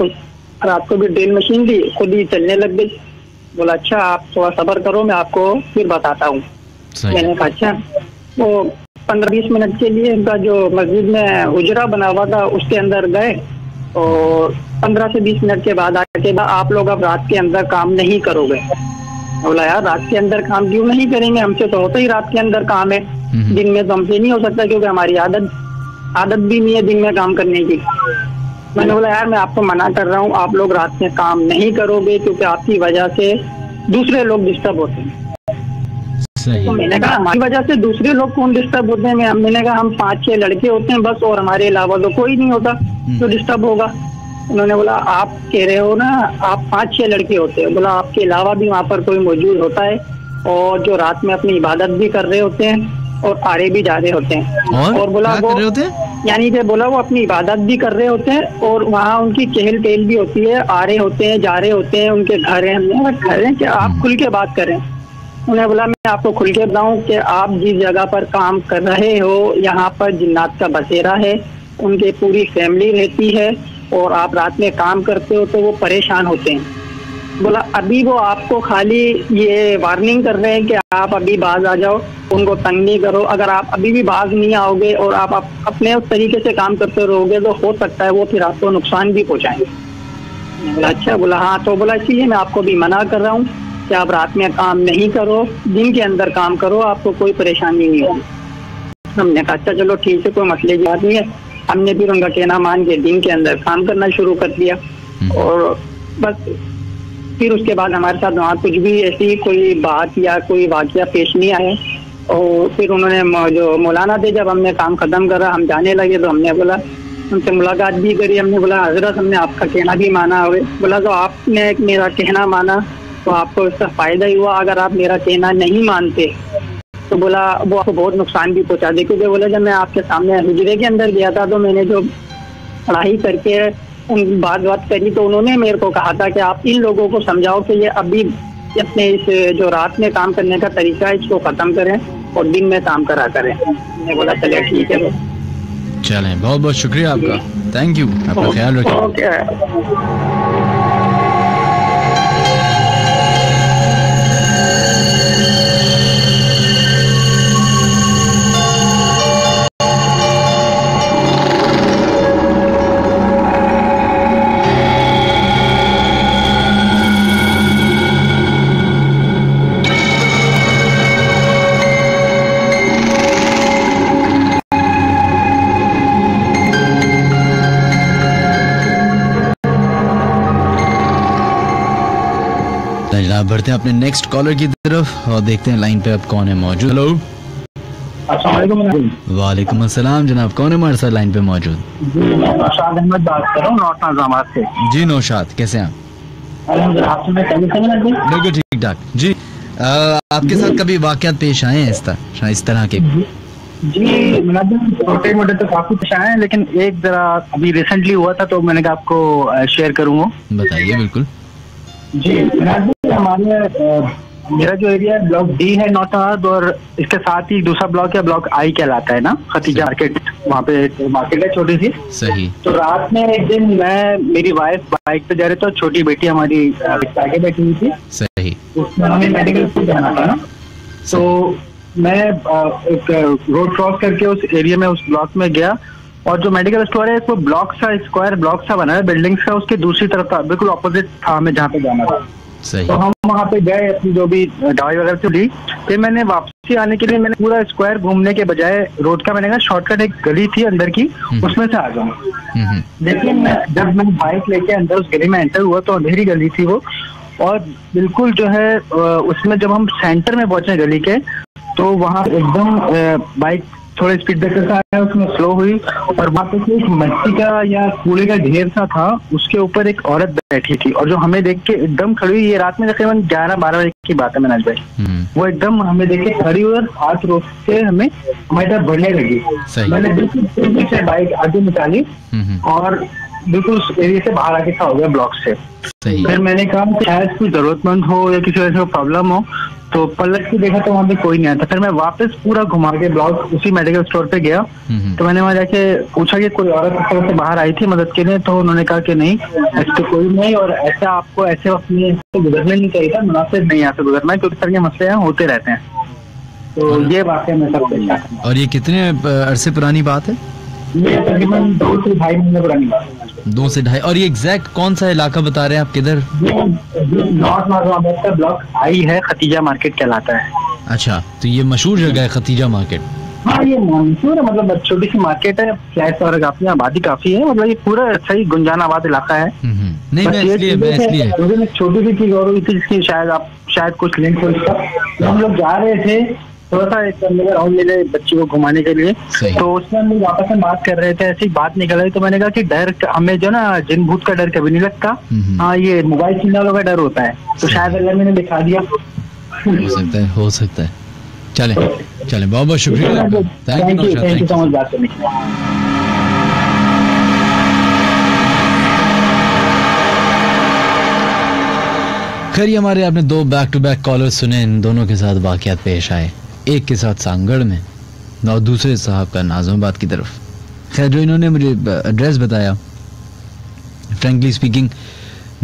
B: को भी ड्रिल मशीन थी, खुद ही चलने लग गई। बोला अच्छा आप थोड़ा सब्र करो, मैं आपको फिर बताता हूँ। मैंने कहा अच्छा। वो 15-20 मिनट के लिए उनका जो मस्जिद में हुजरा बना हुआ था उसके अंदर गए और 15 से 20 मिनट के बाद आके आप लोग अब रात के अंदर काम नहीं करोगे। बोला यार रात के अंदर काम क्यों नहीं करेंगे, हमसे तो होता ही रात के अंदर काम है, दिन में तो हमसे नहीं हो सकता क्योंकि हमारी आदत भी नहीं है दिन में काम करने की। मैंने बोला यार मैं आपको मना कर रहा हूँ, आप लोग रात में काम नहीं करोगे क्योंकि आपकी वजह से दूसरे लोग डिस्टर्ब होते हैं। तो मैंने कहा हमारी वजह से दूसरे लोग कौन डिस्टर्ब होते हैं? मैंने कहा हम 5-6 लड़के होते हैं बस, और हमारे अलावा तो कोई नहीं होता जो डिस्टर्ब होगा। उन्होंने बोला आप कह रहे हो ना आप 5-6 लड़के होते हैं, बोला आपके अलावा भी वहाँ पर कोई मौजूद होता है और जो रात में अपनी इबादत भी कर रहे होते हैं और आड़े भी जा रहे होते हैं। और बोला वो यानी कि बोला वो अपनी इबादत भी कर रहे होते हैं और वहाँ उनकी चहल पहल भी होती है, आ रहे होते हैं जा रहे होते हैं, उनके घर हैं। हमने घर हैं कि आप खुल के बात करें। उन्होंने बोला मैं आपको खुल के बताऊं कि आप जिस जगह पर काम कर रहे हो यहाँ पर जिन्नात का बसेरा है, उनकी पूरी फैमिली रहती है और आप रात में काम करते हो तो वो परेशान होते हैं। बोला अभी वो आपको खाली ये वार्निंग कर रहे हैं कि आप अभी बाज आ जाओ, उनको तंग नहीं करो। अगर आप अभी भी बाज नहीं आओगे और आप अपने उस तरीके से काम करते रहोगे तो हो सकता है वो फिर आपको नुकसान भी पहुँचाएंगे। बोला अच्छा। बोला हाँ। तो बोला इसीलिए मैं आपको भी मना कर रहा हूँ कि आप रात में काम नहीं करो, दिन के अंदर काम करो, आपको कोई परेशानी नहीं होगी। हमने कहा अच्छा चलो ठीक है, कोई मसले की बात नहीं है। हमने फिर उनका कहना मान के दिन के अंदर काम करना शुरू कर दिया और बस फिर उसके बाद हमारे साथ वहाँ कुछ भी ऐसी कोई बात या कोई वाकया पेश नहीं आया। और फिर उन्होंने जो मौलाना थे जब हमने काम खत्म करा हम जाने लगे तो हमने बोला उनसे मुलाकात भी करी। हमने बोला हजरत हमने आपका कहना भी माना हुए। बोला तो आपने मेरा कहना माना तो आपको इसका फायदा ही हुआ, अगर आप मेरा कहना नहीं मानते तो बोला वो आपको बहुत नुकसान भी पहुंचा दे। क्योंकि बोला जब मैं आपके सामने हुजरे के अंदर गया था तो मैंने जो पढ़ाई करके उन बात करी तो उन्होंने मेरे को कहा था कि आप इन लोगों को समझाओ कि ये अभी अपने इस जो रात में काम करने का तरीका है इसको खत्म करें और दिन में काम करा करें। मैंने बोला चले ठीक है।
A: चलें, बहुत बहुत शुक्रिया आपका, थैंक यू, अपना ख्याल रखिए। बढ़ते हैं अपने नेक्स्ट कॉलर की तरफ और देखते हैं लाइन पे अब कौन है मौजूद। हेलो, वालेकुम अस्सलाम जनाब, कौन है हमारे साथ लाइन पे मौजूद?
C: नौशाद अहमद बात कर रहा हूँ नॉर्थ नाज़ामाबाद से।
A: जी नौशाद, कैसे हैं आप? बिल्कुल ठीक ठाक जी। आपके साथ कभी वाकयात पेश आए हैं इस तरह के?
C: जी छोटे मोटे तो काफी पेश आए हैं, लेकिन एक जरा अभी रिसेंटली हुआ था तो मैंने कहा आपको शेयर करूँगा।
A: बताइए। बिल्कुल
C: जी, हमारे मेरा जो एरिया है ब्लॉक डी है नॉर्थ नाज़ामाबाद और इसके साथ ही दूसरा ब्लॉक है ब्लॉक आई कहलाता है ना, खतीजा मार्केट, वहाँ पे मार्केट है छोटी सी।
A: सही।
C: तो रात में एक दिन मैं मेरी वाइफ बाइक पे जा रहे थे और छोटी बेटी हमारी आगे बैठी हुई थी।
A: सही।
C: उसमें हमें मेडिकल स्कूल जाना था ना, तो मैं एक रोड क्रॉस करके उस एरिया में उस ब्लॉक में गया और जो मेडिकल स्टोर है वो ब्लॉक सा स्क्वायर ब्लॉक सा बना है बिल्डिंग्स का, उसके दूसरी तरफ था, बिल्कुल ऑपोजिट था हमें जहाँ पे जाना था।
A: सही।
C: तो हम वहाँ पे गए, अपनी जो भी दवाई वगैरह थी ली, फिर मैंने वापसी आने के लिए मैंने पूरा स्क्वायर घूमने के बजाय रोड का मैंने कहा शॉर्टकट एक गली थी अंदर की उसमें से आ जाऊँ। लेकिन जब मैं बाइक लेके अंदर उस गली में एंटर हुआ तो अंधेरी गली थी वो, और बिल्कुल जो है उसमें जब हम सेंटर में पहुंचे गली के तो वहाँ एकदम बाइक थोड़े स्पीड ब्रेकर का आया, उसमें स्लो हुई और वहाँ पे एक मिट्टी का या कूड़े का ढेर सा था, उसके ऊपर एक औरत बैठी थी और जो हमें देख के एकदम खड़ी हुई, ये रात में तकरीबन 11-12 बजे की बात है मनाज भाई, वो एकदम हमें देख के खड़ी हुई और हाथ रोक के हमें हमारी तरफ बढ़ने लगी। मैंने बिल्कुल से बाइक आगे निकाली और बिल्कुल उस एरिया से बाहर आके खड़ा हो गया ब्लॉक से। फिर मैंने कहा शायद कोई जरूरतमंद हो या किसी वजह से प्रॉब्लम हो, तो पलट के देखा तो वहाँ पे कोई नहीं आता। फिर मैं वापस पूरा घुमा के ब्लॉक उसी मेडिकल स्टोर पे गया, तो मैंने वहाँ जाके पूछा कि कोई औरत इस तरह से बाहर आई थी मदद के लिए, तो उन्होंने कहा कि नहीं ऐसे कोई नहीं, और ऐसा आपको ऐसे वक्त में गुजरना नहीं चाहिए था, मुनासिब नहीं यहाँ से गुजरना है, क्योंकि सर ये मसले यहाँ होते रहते हैं। तो ये वाकई में सब पेश आया।
A: और ये कितने अरसे पुरानी बात है?
C: ये तकरीबन 2 से 2.5 महीने पुरानी बात है।
A: 2 से 2.5। और ये एग्जैक्ट कौन सा इलाका बता रहे हैं आप, किधर?
C: नॉर्थ नाज़िमाबाद का ब्लॉक आई है, खतीजा मार्केट कहलाता है।
A: अच्छा, तो ये मशहूर जगह है खतीजा मार्केट?
C: हाँ, ये मशहूर है, मतलब छोटी सी मार्केट है, फ्लैट्स और काफी आबादी काफी है, मतलब ये पूरा सही गुंजान आबाद इलाका है।
A: नहीं, मैं इसलिए
C: छोटी सी चीज और हुई थी जिसकी शायद कुछ लिंक हो इसका। हम लोग जा रहे थे थोड़ा सा एक राउंड ले रहे बच्ची को घुमाने के लिए, तो उसमें हम लोग आपस में बात कर रहे थे, ऐसी बात निकल रही, तो मैंने कहा कि डर हमें जो ना जिन भूत का डर कभी नहीं लगता, हाँ ये मोबाइल छीनने वालों का डर होता है, तो शायद अल्लाह मैंने दिखा दिया।
A: हो सकता है। चले बहुत बहुत शुक्रिया, थैंक यू
C: सो मच बात करने के लिए।
A: खैर, हमारे आपने 2 बैक टू बैक कॉलर्स सुने, इन दोनों के साथ वाकयात पेश आए, एक के साथ सांगड़ में और दूसरे साहब का नाज़िमाबाद की तरफ। खैर, जो इन्होंने मुझे एड्रेस बताया, frankly speaking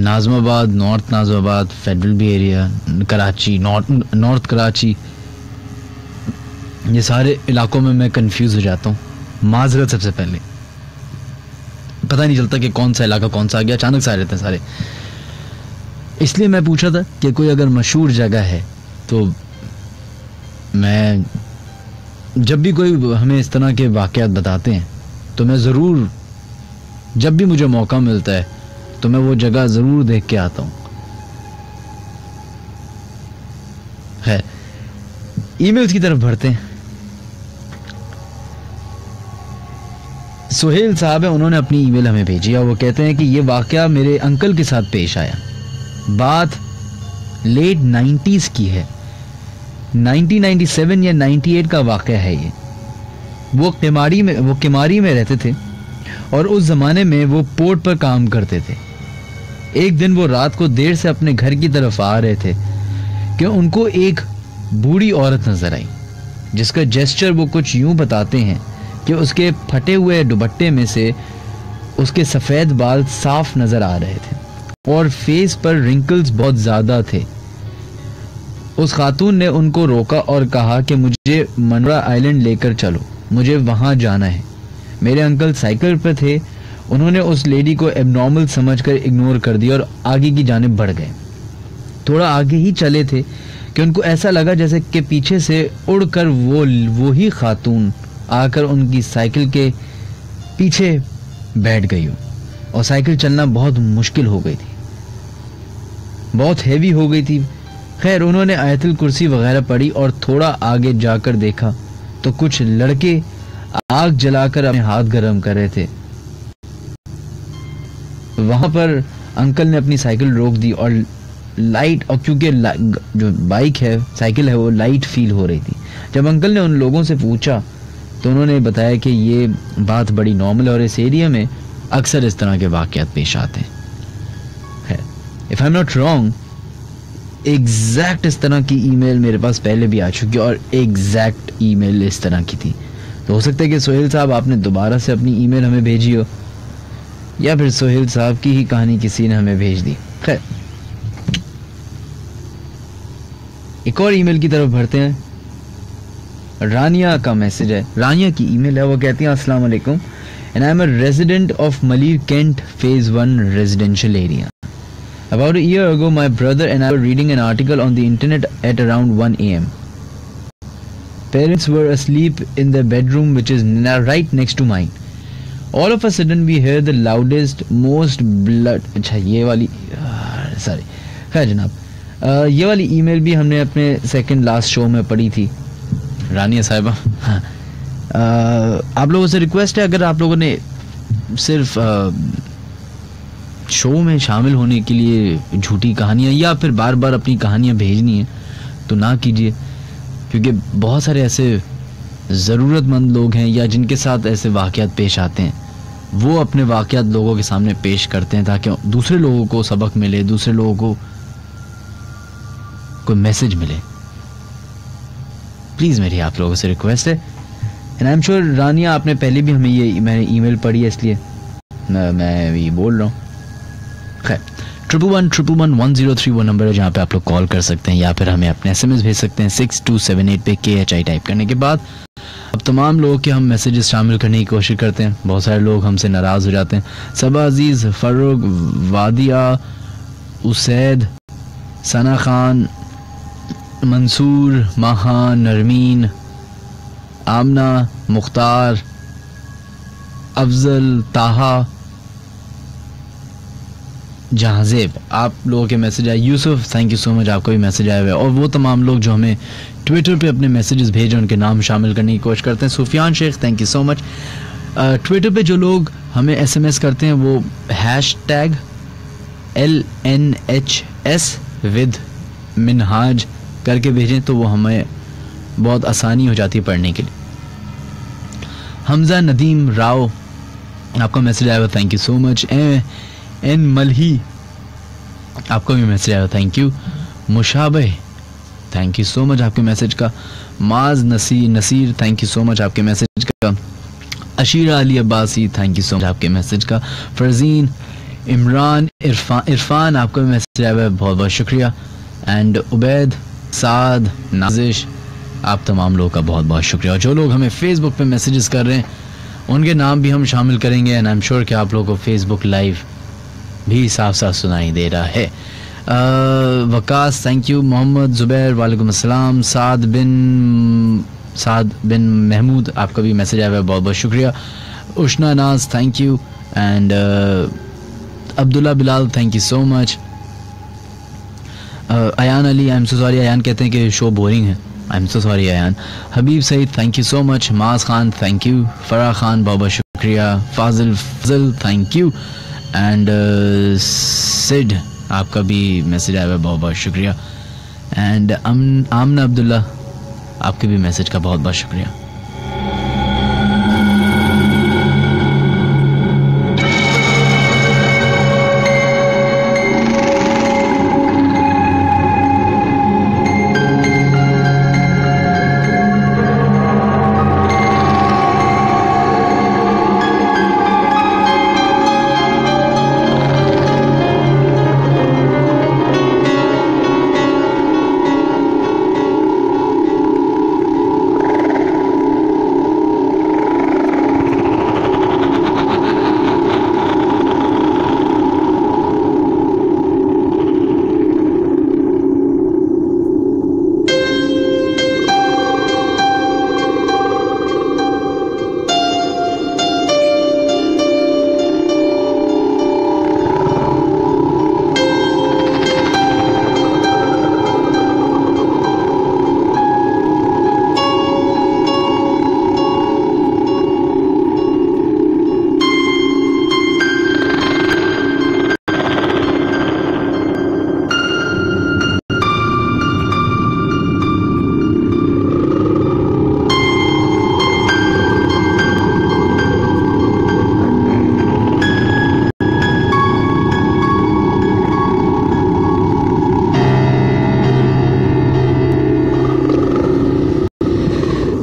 A: Nazimabad, north Nazimabad, federal B area, Karachi, north Karachi, ये सारे इलाकों में मैं कंफ्यूज हो जाता हूँ। माजरत, सबसे पहले पता नहीं चलता कि कौन सा इलाका कौन सा आ गया, अचानक से आ रहते हैं सारे। इसलिए मैं पूछा था कि कोई अगर मशहूर जगह है, तो मैं जब भी कोई हमें इस तरह के वाक़यात बताते हैं, तो मैं ज़रूर, जब भी मुझे मौका मिलता है, तो मैं वो जगह ज़रूर देख के आता हूँ। है, ईमेल्स की तरफ बढ़ते हैं। सुहेल साहब है, उन्होंने अपनी ईमेल हमें भेजी और वो कहते हैं कि ये वाक़या मेरे अंकल के साथ पेश आया। बात लेट 90s की है, 1997 या 98 का वाक़या है ये। वो किमारी में रहते थे और उस ज़माने में वो पोर्ट पर काम करते थे। एक दिन वो रात को देर से अपने घर की तरफ आ रहे थे कि उनको एक बूढ़ी औरत नजर आई, जिसका जेस्चर वो कुछ यूं बताते हैं कि उसके फटे हुए दुपट्टे में से उसके सफ़ेद बाल साफ नजर आ रहे थे और फेस पर रिंकल्स बहुत ज़्यादा थे। उस खातून ने उनको रोका और कहा कि मुझे मनोरा आइलैंड लेकर चलो, मुझे वहाँ जाना है। मेरे अंकल साइकिल पर थे, उन्होंने उस लेडी को एबनॉर्मल समझकर इग्नोर कर दिया और आगे की जानिब बढ़ गए। थोड़ा आगे ही चले थे कि उनको ऐसा लगा जैसे कि पीछे से उड़कर वो ही खातून आकर उनकी साइकिल के पीछे बैठ गई हो और साइकिल चलना बहुत मुश्किल हो गई थी, बहुत हैवी हो गई थी। खैर, उन्होंने आयतुल कुर्सी वगैरह पढ़ी और थोड़ा आगे जाकर देखा तो कुछ लड़के आग जलाकर अपने हाथ गर्म कर रहे थे। वहां पर अंकल ने अपनी साइकिल रोक दी और लाइट, और क्योंकि जो बाइक है, साइकिल है, वो लाइट फील हो रही थी। जब अंकल ने उन लोगों से पूछा तो उन्होंने बताया कि ये बात बड़ी नॉर्मल है और इस एरिया में अक्सर इस तरह के वाक़यात पेश आते हैं। If I am not wrong, exact इस तरह की ईमेल मेरे पास पहले भी आ चुकी और एग्जैक्ट ईमेल इस तरह की थी। तो हो सकता है कि सोहेल साहब आपने दोबारा से अपनी ईमेल हमें भेजी हो, या फिर सोहेल साहब की ही कहानी किसी ने हमें भेज दी। खैर, एक और ईमेल की तरफ बढ़ते हैं। रानिया का मैसेज है, रानिया की ईमेल है। वो कहती हैं, अस्सलाम वालेकुम, and I am a resident of Malir cantt phase 1 residential area. About a year ago, my brother and I were reading an article on the internet at around 1 a.m. Parents were asleep in their bedroom, which is right next to mine. All of a sudden, we hear the loudest, most blood. अच्छा, ये वाली sorry, खैर जनाब, ये वाली email भी हमने अपने सेकंड लास्ट शो में पढ़ी थी। रानिया साहिबा, आप लोगों से रिक्वेस्ट है, अगर आप लोगों ने सिर्फ शो में शामिल होने के लिए झूठी कहानियाँ या फिर बार बार अपनी कहानियाँ भेजनी है तो ना कीजिए, क्योंकि बहुत सारे ऐसे ज़रूरतमंद लोग हैं या जिनके साथ ऐसे वाक़यात पेश आते हैं, वो अपने वाक़यात लोगों के सामने पेश करते हैं ताकि दूसरे लोगों को सबक मिले, दूसरे लोगों को कोई मैसेज मिले। प्लीज़ मेरी आप लोगों से रिक्वेस्ट है, एंड आई एम श्योर रानिया आपने पहले भी मैंने ईमेल पढ़ी है, इसलिए मैं ये बोल रहा हूँ। खैर, 11111031 वो नंबर है जहाँ पे आप लोग कॉल कर सकते हैं या फिर हमें अपने SMS भेज सकते हैं 6278 पे KHI टाइप करने के बाद। अब तमाम लोगों के हम मैसेजेस शामिल करने की कोशिश करते हैं, बहुत सारे लोग हमसे नाराज़ हो जाते हैं। सबा अजीज़, फ़ारूक, वादिया, उसैद, सना खान, मंसूर, माहा, नरमीन, आमना, मुख्तार, अफजल, ताहा, जहाजेब, आप लोगों के मैसेज आए। Yusuf, thank you so much, आपका भी मैसेज आया हुआ है। और वो तमाम लोग जो हमें ट्विटर पे अपने मैसेजेस भेजें उनके नाम शामिल करने की कोशिश करते हैं। Sufiyan Sheikh, thank you so much. Twitter पे जो लोग हमें SMS करते हैं वो #LNHS विद मिनहाज करके भेजें तो वो हमें बहुत आसानी हो जाती है पढ़ने के लिए। हमजा नदीम राव, आपका मैसेज आया हुआ, थैंक यू सो मच। एन मलही, आपका भी मैसेज आया, थैंक यू। मुशाबे, थैंक यू सो मच आपके मैसेज का। Maaz Naseer, thank you so much आपके मैसेज का। Ashira Ali Abbasi, thank you so much आपके मैसेज का। फरजीन, इमरान, इरफान, आपका भी मैसेज आया है, बहुत बहुत शुक्रिया। एंड उबैद, साद, नाजिश, आप तमाम लोगों का बहुत बहुत शुक्रिया। और जो लोग हमें फेसबुक पे मैसेजेस कर रहे हैं उनके नाम भी हम शामिल करेंगे एंड आई एम श्योर कि आप लोगों को फेसबुक लाइव भी साफ साफ सुनाई दे रहा है। Waqas, thank you. मोहम्मद जुबैर, वालेकुम अस्सलाम। साद बिन महमूद, आपका भी मैसेज आया है, बहुत बहुत शुक्रिया। Ushna Naz, thank you. And Abdullah Bilal, thank you so much. Ayan Ali, I am so sorry, Ayan कहते हैं कि शो बोरिंग है, I am so sorry Ayan. Habib Saeed, thank you so much. Maaz Khan, thank you. Farah Khan, बहुत बहुत शुक्रिया। Fazil, thank you. And Sid, आपका भी मैसेज आया है, बहुत बहुत शुक्रिया। एंड आमना अब्दुल्ला, आपके भी मैसेज का बहुत बहुत शुक्रिया।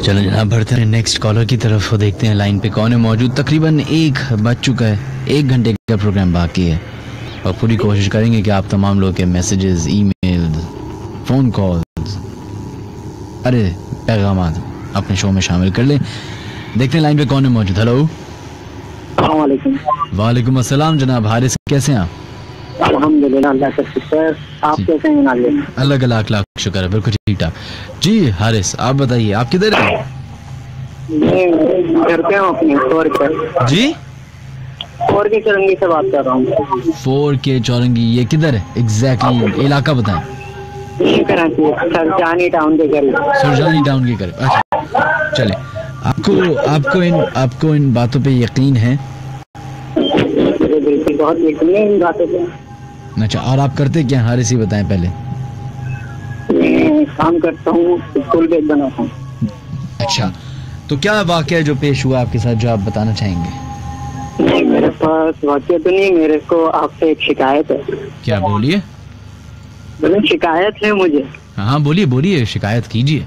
A: चलो जनाब बढ़ते हैं नेक्स्ट कॉलर की तरफ, वो देखते हैं लाइन पे कौन है मौजूद। तकरीबन 1 बज चुका है, 1 घंटे का प्रोग्राम बाकी है और पूरी कोशिश करेंगे कि आप तमाम लोग के मैसेजेस, ईमेल, फ़ोन कॉल्स, अरे पैगामात अपने शो में शामिल कर लें। देखते हैं लाइन पे कौन है मौजूद। हेलो, वालेकुम अस्सलाम जनाब, हारिस कैसे हैं आप?
B: अल्हम्दुलिल्लाह, अल्लाह का शुक्र। आप कैसे हैं?
A: अल्लाह का लाख लाख शुक्र है, बिल्कुल ठीक ठाक। जी हारिस, आप बताइए आप किधर हैं?
B: मैं घर पे हूँ अपने 4K।
A: जी
B: 4K चौरंगी से बात कर रहा हूँ।
A: 4K चौरंगी, ये किधर है एग्जैक्टली? इलाका बताएं।
B: कराची, सरजानी टाउन के करीब।
A: सरजानी टाउन के करीब, अच्छा चले। आपको इन बातों पे यकीन है?
B: बिल्कुल, बहुत यकीन है इन बातों पे।
A: अच्छा, और आप करते क्या हारिस, ही बताएं पहले।
B: मैं काम करता हूँ, स्कूल बैग बनाता हूँ।
A: अच्छा, तो क्या वाकया जो पेश हुआ आपके साथ जो आप बताना चाहेंगे?
B: नहीं, मेरे पास वाकया तो नहीं, मेरे को आपसे एक शिकायत है।
A: क्या? बोलिए।
B: बोले शिकायत है मुझे।
A: हाँ बोलिए बोलिए, शिकायत कीजिए।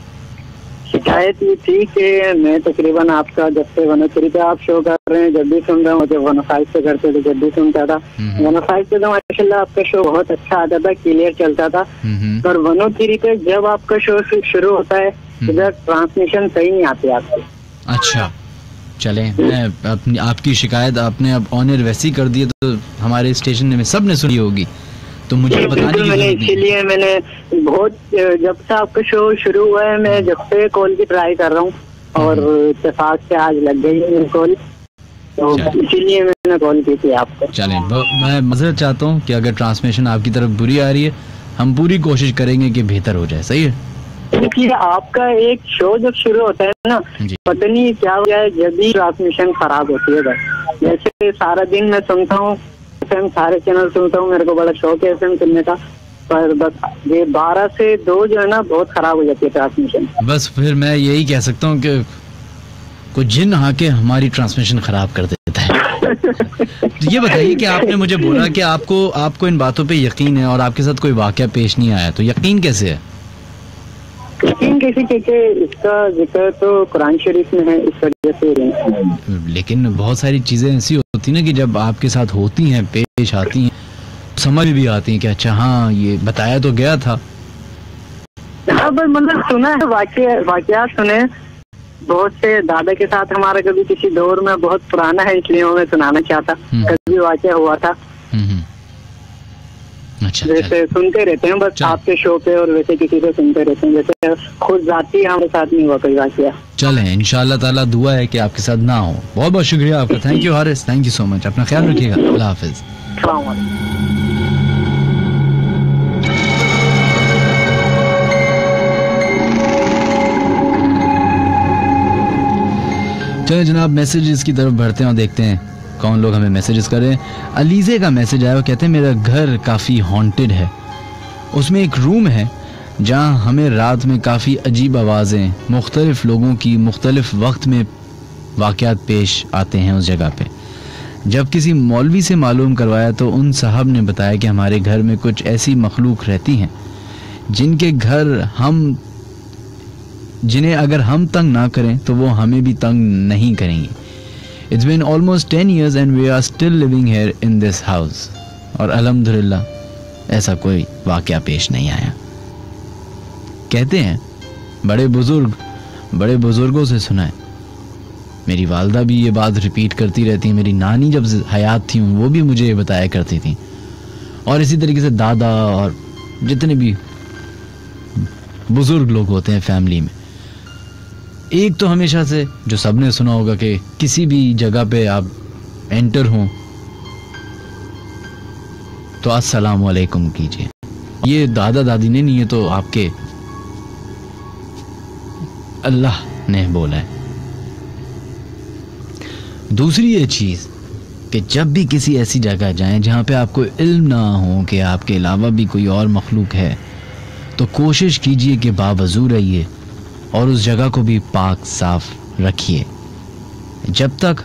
B: शिकायत ये थी कि मैं तकरीबन आपका जब से 103 पे आप शो कर रहे हैं जब भी सुन रहा हूँ, जब 105 पे करते थे जब भी सुनता था। 105 पे तो माशाल्लाह आपका शो बहुत अच्छा आता था, क्लियर चलता था। और 103 पे जब आपका शो शुरू होता है इधर ट्रांसमिशन सही नहीं आती आपकी।
A: अच्छा चले, मैं आपकी शिकायत आपने अब ऑन एयर वैसी कर दी तो हमारे स्टेशन में सब ने सुनी होगी, तो मुझे बताने की
B: मैंने इसीलिए मैंने बहुत जब से आपका शो शुरू हुआ है मैं जब से कॉल की ट्राई कर रहा हूँ और इत्तेफाक से आज लग गई है कॉल, तो इसीलिए मैंने कॉल की थी आपको।
A: चलें, मैं मज़रत चाहता हूँ कि अगर ट्रांसमिशन आपकी तरफ बुरी आ रही है, हम पूरी कोशिश करेंगे कि बेहतर हो जाए। सही है,
B: क्योंकि आपका एक शो जब शुरू होता है ना, पता नहीं क्या हो जाए जब भी ट्रांसमिशन खराब होती है। बस जैसे सारा दिन मैं सुनता हूँ एफएम, सारे चैनल सुनता हूँ, मेरे को बड़ा शौक है एफएम सुनने का, पर बस ये 12 से 2 जो है ना बहुत खराब हो जाती है ट्रांसमिशन।
A: बस फिर मैं यही कह सकता हूँ कि कोई जिन आके हमारी ट्रांसमिशन खराब कर देता है। तो ये बताइए कि आपने मुझे बोला कि आपको इन बातों पे यकीन है और आपके साथ कोई वाकया पेश नहीं आया, तो यकीन कैसे है?
B: यकीन कैसे, क्योंकि इसका जिक्र तो कुरान शरीफ में है, इस वजह से।
A: लेकिन बहुत सारी चीजें ऐसी होती ना कि जब आपके साथ होती हैं, पेश आती हैं, समझ भी आती हैं कि अच्छा हाँ ये बताया तो गया था।
B: हाँ बस मतलब सुना है, वाकया सुने बहुत से। दादा के साथ हमारा कभी किसी दौर में बहुत पुराना है इसलिए मैं सुनाना चाहता, कभी वाकया हुआ था।
A: अच्छा,
B: वैसे सुनते रहते हैं बस आपके शो पे और वैसे किसी को सुनते रहते हैं, जैसे खुद जाती हमारे साथ नहीं हुआ कोई वाकया।
A: चलें, इंशाल्लाह ताला दुआ है कि आपके साथ ना हो। बहुत बहुत शुक्रिया आपका, thank you Haris, thank you so much, अपना ख्याल रखिएगा, अल्लाह हाफिज। चलिए जनाब, मैसेजेस की तरफ बढ़ते हैं और देखते हैं कौन लोग हमें मैसेजेस कर रहे हैं। अलीज़े का मैसेज आया, वो कहते हैं मेरा घर काफ़ी हॉन्टेड है, उसमें एक रूम है जहां हमें रात में काफ़ी अजीब आवाज़ें मुख्तलिफ लोगों की मुख्तलिफ वक्त में वाक़यात पेश आते हैं उस जगह पे। जब किसी मौलवी से मालूम करवाया तो उन साहब ने बताया कि हमारे घर में कुछ ऐसी मखलूक रहती हैं जिन्हें अगर हम तंग ना करें तो वो हमें भी तंग नहीं करेंगी। It's been almost 10 years and we are still living here in this house. और अल्हम्दुलिल्लाह ऐसा कोई वाक़या पेश नहीं आया। कहते हैं बड़े बुजुर्गों से सुना है, मेरी वालदा भी ये बात रिपीट करती रहती है, मेरी नानी जब हयात थी वो भी मुझे ये बताया करती थी, और इसी तरीके से दादा और जितने भी बुजुर्ग लोग होते हैं फैमिली में। एक तो हमेशा से जो सबने सुना होगा कि किसी भी जगह पे आप एंटर हों तो अस्सलाम वालेकुम कीजिए। ये दादा दादी ने नहीं, ये तो आपके अल्लाह ने बोला है। दूसरी ये चीज कि जब भी किसी ऐसी जगह जाएं जहां पे आपको इल्म ना हो कि आपके अलावा भी कोई और मखलूक है, तो कोशिश कीजिए कि बावजू रहिए और उस जगह को भी पाक साफ रखिए जब तक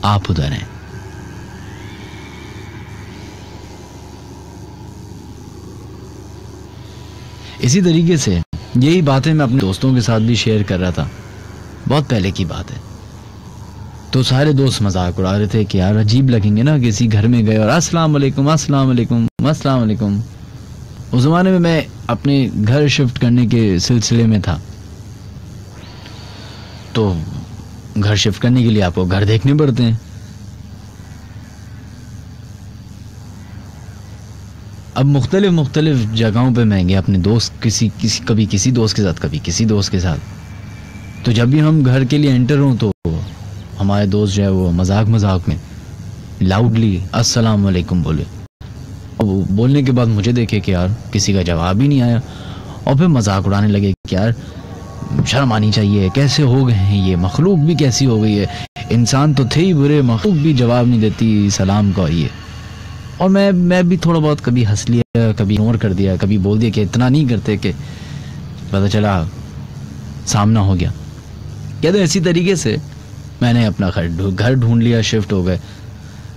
A: आप उधर हैं। इसी तरीके से यही बातें मैं अपने दोस्तों के साथ भी शेयर कर रहा था, बहुत पहले की बात है। तो सारे दोस्त मजाक उड़ा रहे थे कि यार अजीब लगेंगे ना किसी घर में गए और अस्सलाम वालेकुम अस्सलाम वालेकुम अस्सलाम वालेकुम। उस जमाने में मैं अपने घर शिफ्ट करने के सिलसिले में था, तो घर शिफ्ट करने के लिए आपको घर देखने पड़ते हैं। अब मुख्तलिफ जगहों पे मैं गया अपने दोस्त कभी किसी दोस्त के साथ, कभी किसी दोस्त के साथ। तो जब भी हम घर के लिए एंटर हों तो हमारे दोस्त जो है वो मजाक में लाउडली अस्सलाम वालेकुम बोले। अब बोलने के बाद मुझे देखे कि यार किसी का जवाब ही नहीं आया, और फिर मजाक उड़ाने लगे कि यार शर्म आनी चाहिए, कैसे हो गए हैं ये, मखलूक भी कैसी हो गई है, इंसान तो थे ही बुरे, मखलूक भी जवाब नहीं देती सलाम का ये। और मैं भी थोड़ा बहुत कभी हंस लिया, कभी इग्नोर कर दिया, कभी बोल दिया कि इतना नहीं करते, कि पता चला सामना हो गया। कहते इसी तरीके से मैंने अपना घर ढूंढ लिया, शिफ्ट हो गए।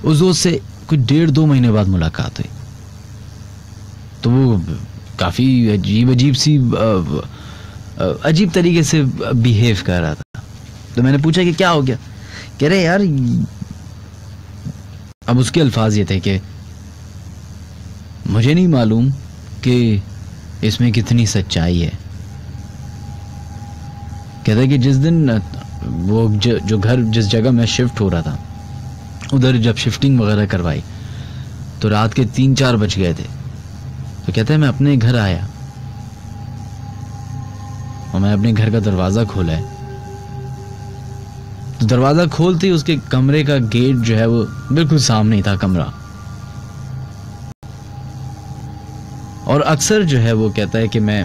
A: उस दोस्त से कुछ 1.5-2 महीने बाद मुलाकात हुई, तो वो काफ़ी अजीब सी अजीब तरीके से बिहेव कर रहा था। तो मैंने पूछा कि क्या हो गया? कह रहे यार, अब उसके अल्फाज ये थे कि मुझे नहीं मालूम कि इसमें कितनी सच्चाई है। कहता है कि जिस दिन वो जो घर जिस जगह मैं शिफ्ट हो रहा था, उधर जब शिफ्टिंग वगैरह करवाई तो रात के 3-4 बज गए थे। तो कहता है मैं अपने घर आया और मैं अपने घर का दरवाज़ा खोला है, तो दरवाज़ा खोलते ही उसके कमरे का गेट जो है वो बिल्कुल सामने ही था कमरा। और अक्सर जो है वो कहता है कि मैं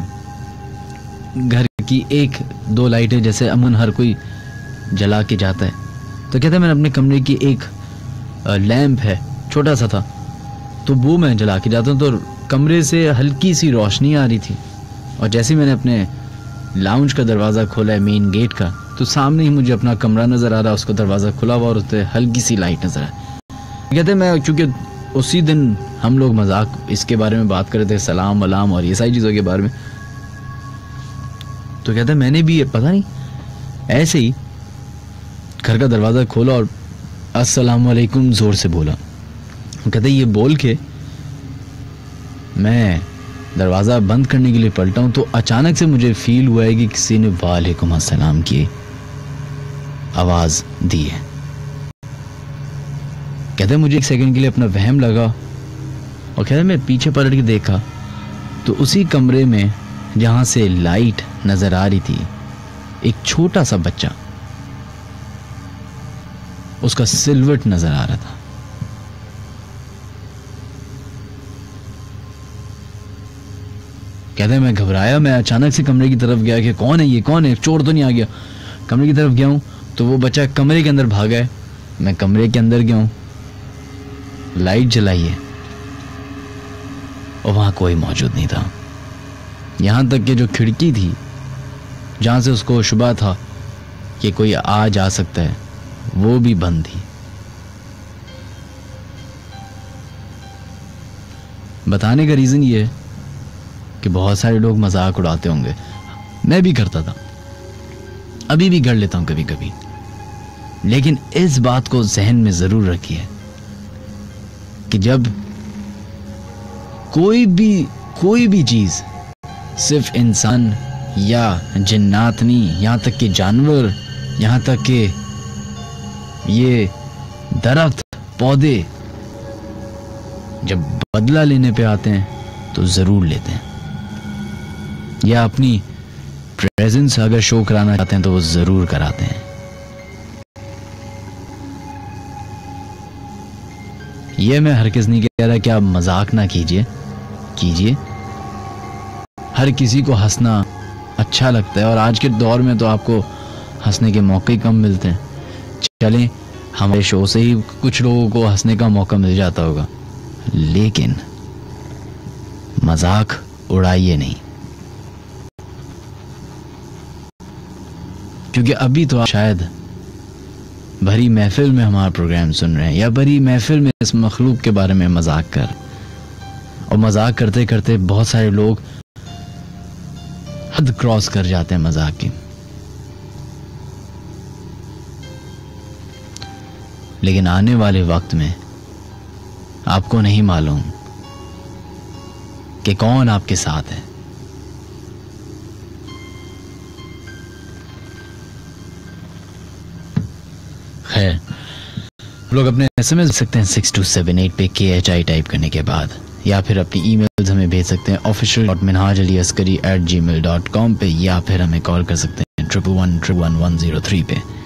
A: घर की 1-2 लाइटें जैसे अमन हर कोई जला के जाता है, तो कहता है मैंने अपने कमरे की एक लैंप है, छोटा सा था, तो वो मैं जला के जाता हूँ। तो कमरे से हल्की सी रोशनी आ रही थी और जैसे ही मैंने अपने लाउंज का दरवाज़ा खोला है, मेन गेट का, तो सामने ही मुझे अपना कमरा नज़र आ रहा है, उसका दरवाज़ा खुला हुआ और उस पर हल्की सी लाइट नज़र आई। कहते हैं मैं, चूँकि उसी दिन हम लोग मजाक इसके बारे में बात कर रहे थे, सलाम वलाम और ये सारी चीज़ों के बारे में, तो कहते हैं मैंने भी पता नहीं ऐसे ही घर का दरवाज़ा खोला और अस्सलाम वालेकुम ज़ोर से बोला। कहते ये बोल के मैं दरवाज़ा बंद करने के लिए पलटा हूँ तो अचानक से मुझे फील हुआ है कि किसी ने वालेकुम अस्सलाम की आवाज़ दी है। कहते मुझे 1 सेकंड के लिए अपना वहम लगा और कहते मैं पीछे पलट के देखा तो उसी कमरे में जहाँ से लाइट नज़र आ रही थी, एक छोटा सा बच्चा, उसका सिलवट नज़र आ रहा था। कहते मैं घबराया, मैं अचानक से कमरे की तरफ गया कि कौन है ये, कौन है, चोर तो नहीं आ गया। कमरे की तरफ गया हूँ तो वो बच्चा कमरे के अंदर भागा है। मैं कमरे के अंदर गया हूँ, लाइट जलाई है और वहाँ कोई मौजूद नहीं था। यहाँ तक कि जो खिड़की थी जहाँ से उसको शुबा था कि कोई आ जा सकता है, वो भी बंद थी। बताने का रीज़न ये है कि बहुत सारे लोग मजाक उड़ाते होंगे, मैं भी करता था, अभी भी कर लेता हूं कभी कभी, लेकिन इस बात को जहन में जरूर रखिए कि जब कोई भी चीज सिर्फ इंसान या जिन्नात नहीं, यहां तक कि जानवर, यहां तक कि ये दरख्त पौधे जब बदला लेने पे आते हैं तो जरूर लेते हैं, या अपनी प्रेजेंस अगर शो कराना चाहते हैं तो वो जरूर कराते हैं। ये मैं हर किस नहीं कह रहा कि आप मजाक ना कीजिए, हर किसी को हंसना अच्छा लगता है और आज के दौर में तो आपको हंसने के मौके कम मिलते हैं। चलें, हमारे शो से ही कुछ लोगों को हंसने का मौका मिल जाता होगा, लेकिन मजाक उड़ाइए नहीं, क्योंकि अभी तो आप शायद भरी महफिल में हमारा प्रोग्राम सुन रहे हैं या भरी महफिल में इस मखलूक के बारे में मजाक कर, और मजाक करते करते बहुत सारे लोग हद क्रॉस कर जाते हैं मजाक की। लेकिन आने वाले वक्त में आपको नहीं मालूम कि कौन आपके साथ है। खैर, लोग अपने SMS लिख सकते हैं 6278 पे KHI टाइप करने के बाद, या फिर अपनी ईमेल्स हमें भेज सकते हैं official.minhajaliaskari@gmail.com पे, या फिर हमें कॉल कर सकते हैं 111-111-103 पे।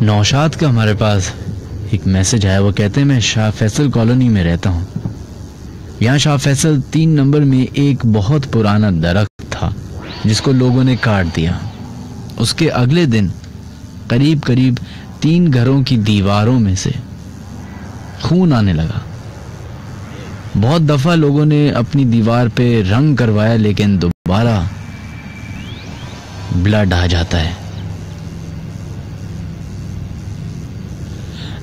A: नौशाद का हमारे पास एक मैसेज आया, वो कहते हैं मैं शाह फैसल कॉलोनी में रहता हूँ। यहाँ शाह फैसल 3 नंबर में एक बहुत पुराना दरख्त था जिसको लोगों ने काट दिया। उसके अगले दिन करीब करीब 3 घरों की दीवारों में से खून आने लगा। बहुत दफा लोगों ने अपनी दीवार पे रंग करवाया लेकिन दोबारा ब्लड आ जाता है।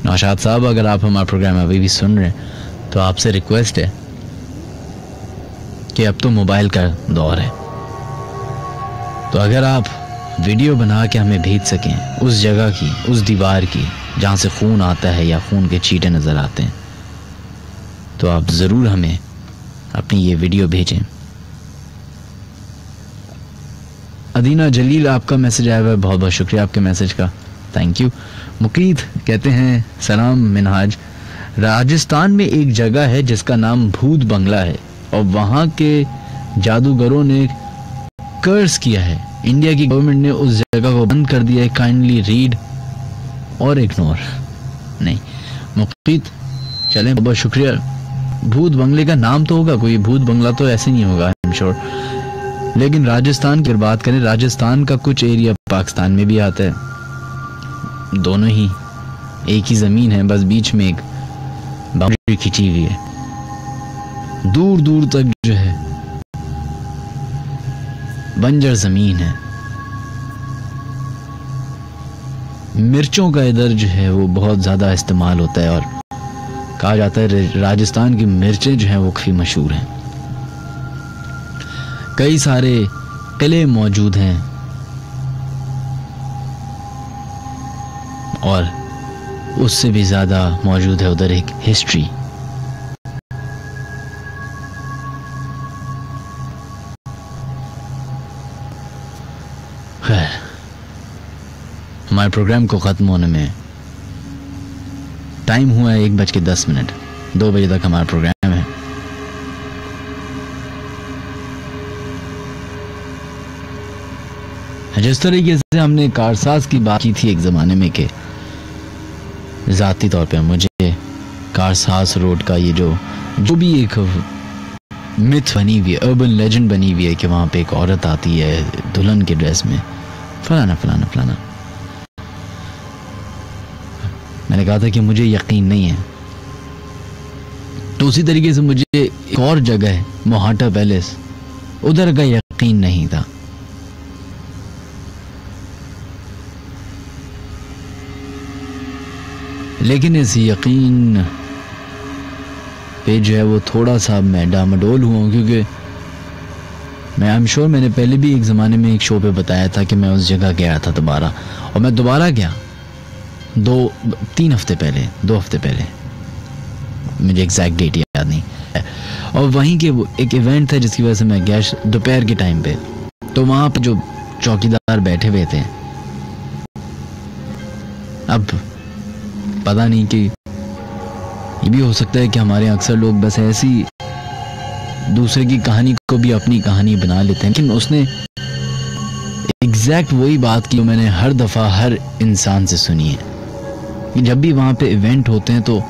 A: नौशाद साहब, अगर आप हमारा प्रोग्राम अभी भी सुन रहे हैं तो आपसे रिक्वेस्ट है कि अब तो मोबाइल का दौर है, तो अगर आप वीडियो बना के हमें भेज सकें उस जगह की, उस दीवार की जहां से खून आता है या खून के छींटे नजर आते हैं, तो आप जरूर हमें अपनी ये वीडियो भेजें। अदीना जलील, आपका मैसेज आया हुआ है, बहुत बहुत शुक्रिया आपके मैसेज का, थैंक यू। मुकीत कहते हैं सलाम मिनहाज, राजस्थान में एक जगह है जिसका नाम भूत बंगला है और वहां के जादूगरों ने कर्स किया है। इंडिया की गवर्नमेंट ने उस जगह को बंद कर दिया है। काइंडली रीड और इग्नोर नहीं। मुकीत, चलें, बहुत शुक्रिया। भूत बंगले का नाम तो होगा कोई, भूत बंगला तो ऐसे नहीं होगा आई एम श्योर। लेकिन राजस्थान की बात करें, राजस्थान का कुछ एरिया पाकिस्तान में भी आता है, दोनों ही एक ही जमीन है, बस बीच में एक बाउंड्री खींची हुई है। दूर दूर तक जो है बंजर जमीन है। मिर्चों का इधर जो है वो बहुत ज्यादा इस्तेमाल होता है और कहा जाता है राजस्थान की मिर्चें जो हैं वो काफी मशहूर हैं। कई सारे किले मौजूद हैं और उससे भी ज्यादा मौजूद है उधर एक हिस्ट्री। खैर, हमारे प्रोग्राम को खत्म होने में टाइम हुआ है 1:10। 2 बजे तक हमारा प्रोग्राम है। जिस तरीके से हमने कारसाज की बात की थी एक जमाने में कि जाती तौर पे मुझे कारसाज रोड का ये जो भी एक मिथ बनी हुई है, अर्बन लेजेंड बनी हुई है कि वहां पे एक औरत आती है दुल्हन के ड्रेस में, फलाना फलाना फलाना। मैंने कहा था कि मुझे यकीन नहीं है। तो उसी तरीके से मुझे एक और जगह है मोहाटा पैलेस, उधर का यकीन नहीं था। लेकिन इस यकीन पे जो है वो थोड़ा सा मैं डामाडोल हुआ हूं, क्योंकि मैं आई एम श्योर मैंने पहले भी एक ज़माने में एक शो पे बताया था कि मैं उस जगह गया था दोबारा, और मैं दोबारा गया 2-3 हफ्ते पहले, 2 हफ्ते पहले, मुझे एग्जैक्ट डेट याद नहीं है। और वहीं के वो एक इवेंट था जिसकी वजह से मैं गया दोपहर के टाइम पे। तो वहाँ पर जो चौकीदार बैठे हुए थे, अब पता नहीं कि ये भी हो सकता है कि हमारे अक्सर लोग बस ऐसी दूसरे की कहानी को भी अपनी कहानी बना लेते हैं, लेकिन उसने एग्जैक्ट वही बात की जो मैंने हर दफ़ा हर इंसान से सुनी है कि जब भी वहाँ पे इवेंट होते हैं, तो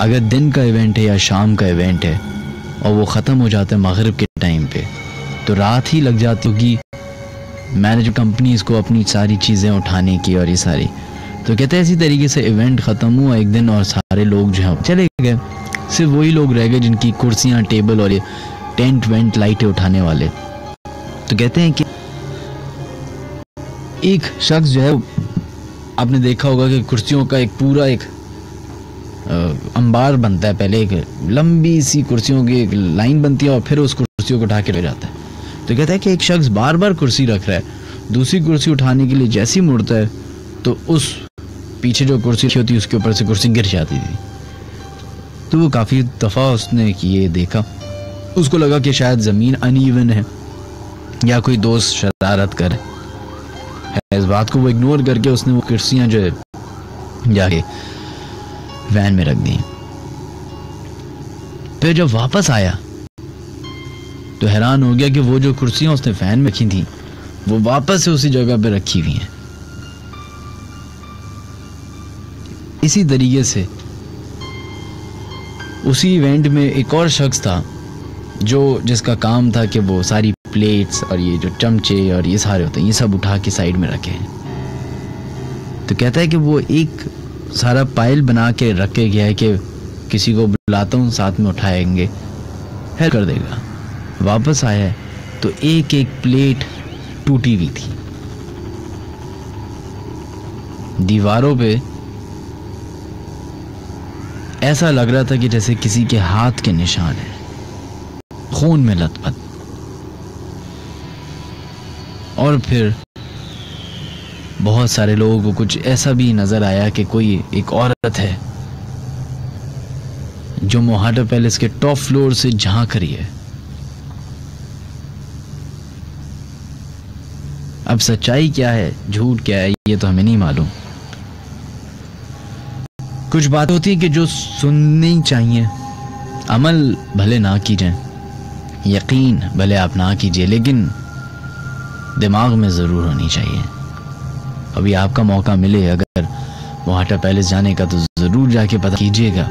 A: अगर दिन का इवेंट है या शाम का इवेंट है और वो ख़त्म हो जाता है मगरिब के टाइम पे, तो रात ही लग जाती होगी मैनेजर कंपनीज को अपनी सारी चीज़ें उठाने की और ये सारी। तो कहते हैं इसी तरीके से इवेंट ख़त्म हुआ एक दिन और सारे लोग जो हैं चले गए, सिर्फ वही लोग रह गए जिनकी कुर्सियाँ, टेबल और ये टेंट वेंट लाइटें उठाने वाले। तो कहते हैं कि एक शख्स जो है, आपने देखा होगा कि कुर्सियों का एक पूरा एक अंबार बनता है, पहले एक लंबी सी कुर्सियों की एक लाइन बनती है और फिर उस कुर्सियों को उठा के ले जाता है। तो कहता है कि एक शख्स बार बार कुर्सी रख रहा है, दूसरी कुर्सी उठाने के लिए जैसे ही मुड़ता है तो उस पीछे जो कुर्सी होती है उसके ऊपर से कुर्सी गिर जाती थी। तो वो काफ़ी दफ़ा उसने ये देखा, उसको लगा कि शायद ज़मीन अनइवन है या कोई दोस्त शरारत करे। इस बात को वो इग्नोर करके उसने वो कुर्सियाँ जो है जाके वैन में रख दी। फिर जब वापस आया तो हैरान हो गया कि वो जो कुर्सियाँ उसने वैन में रखी थी वो वापस से उसी जगह पे रखी हुई हैं। इसी तरीके से उसी इवेंट में एक और शख्स था जिसका काम था कि वो सारी प्लेट्स और ये जो चमचे और ये सारे होते हैं ये सब उठा के साइड में रखे। तो कहता है कि वो एक सारा पाइल बना के रखे गया है कि किसी को बुलाता हूँ साथ में उठाएंगे, हेल्प कर देगा। वापस आया है तो एक एक प्लेट टूटी हुई थी, दीवारों पे ऐसा लग रहा था कि जैसे किसी के हाथ के निशान है, खून में लथपथ। और फिर बहुत सारे लोगों को कुछ ऐसा भी नजर आया कि कोई एक औरत है जो मोहाटा पैलेस के टॉप फ्लोर से झांक रही है। अब सच्चाई क्या है, झूठ क्या है, ये तो हमें नहीं मालूम। कुछ बात होती है कि जो सुननी चाहिए, अमल भले ना कीजिए, यकीन भले आप ना कीजिए, लेकिन दिमाग में ज़रूर होनी चाहिए। अभी आपका मौका मिले अगर मोहाटा पैलेस जाने का तो ज़रूर जाके पता कीजिएगा।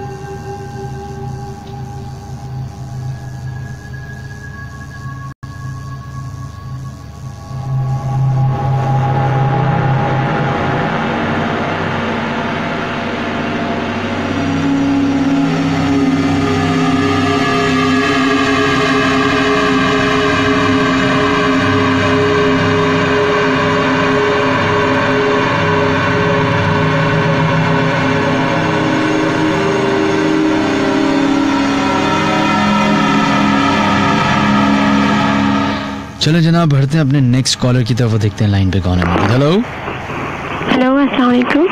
A: चलो जनाब बढ़ते हैं अपने नेक्स्ट कॉलर की तरफ, देखते हैं लाइन पे कौन है। हेलो
D: हेलो, अस्सलाम वालेकुम।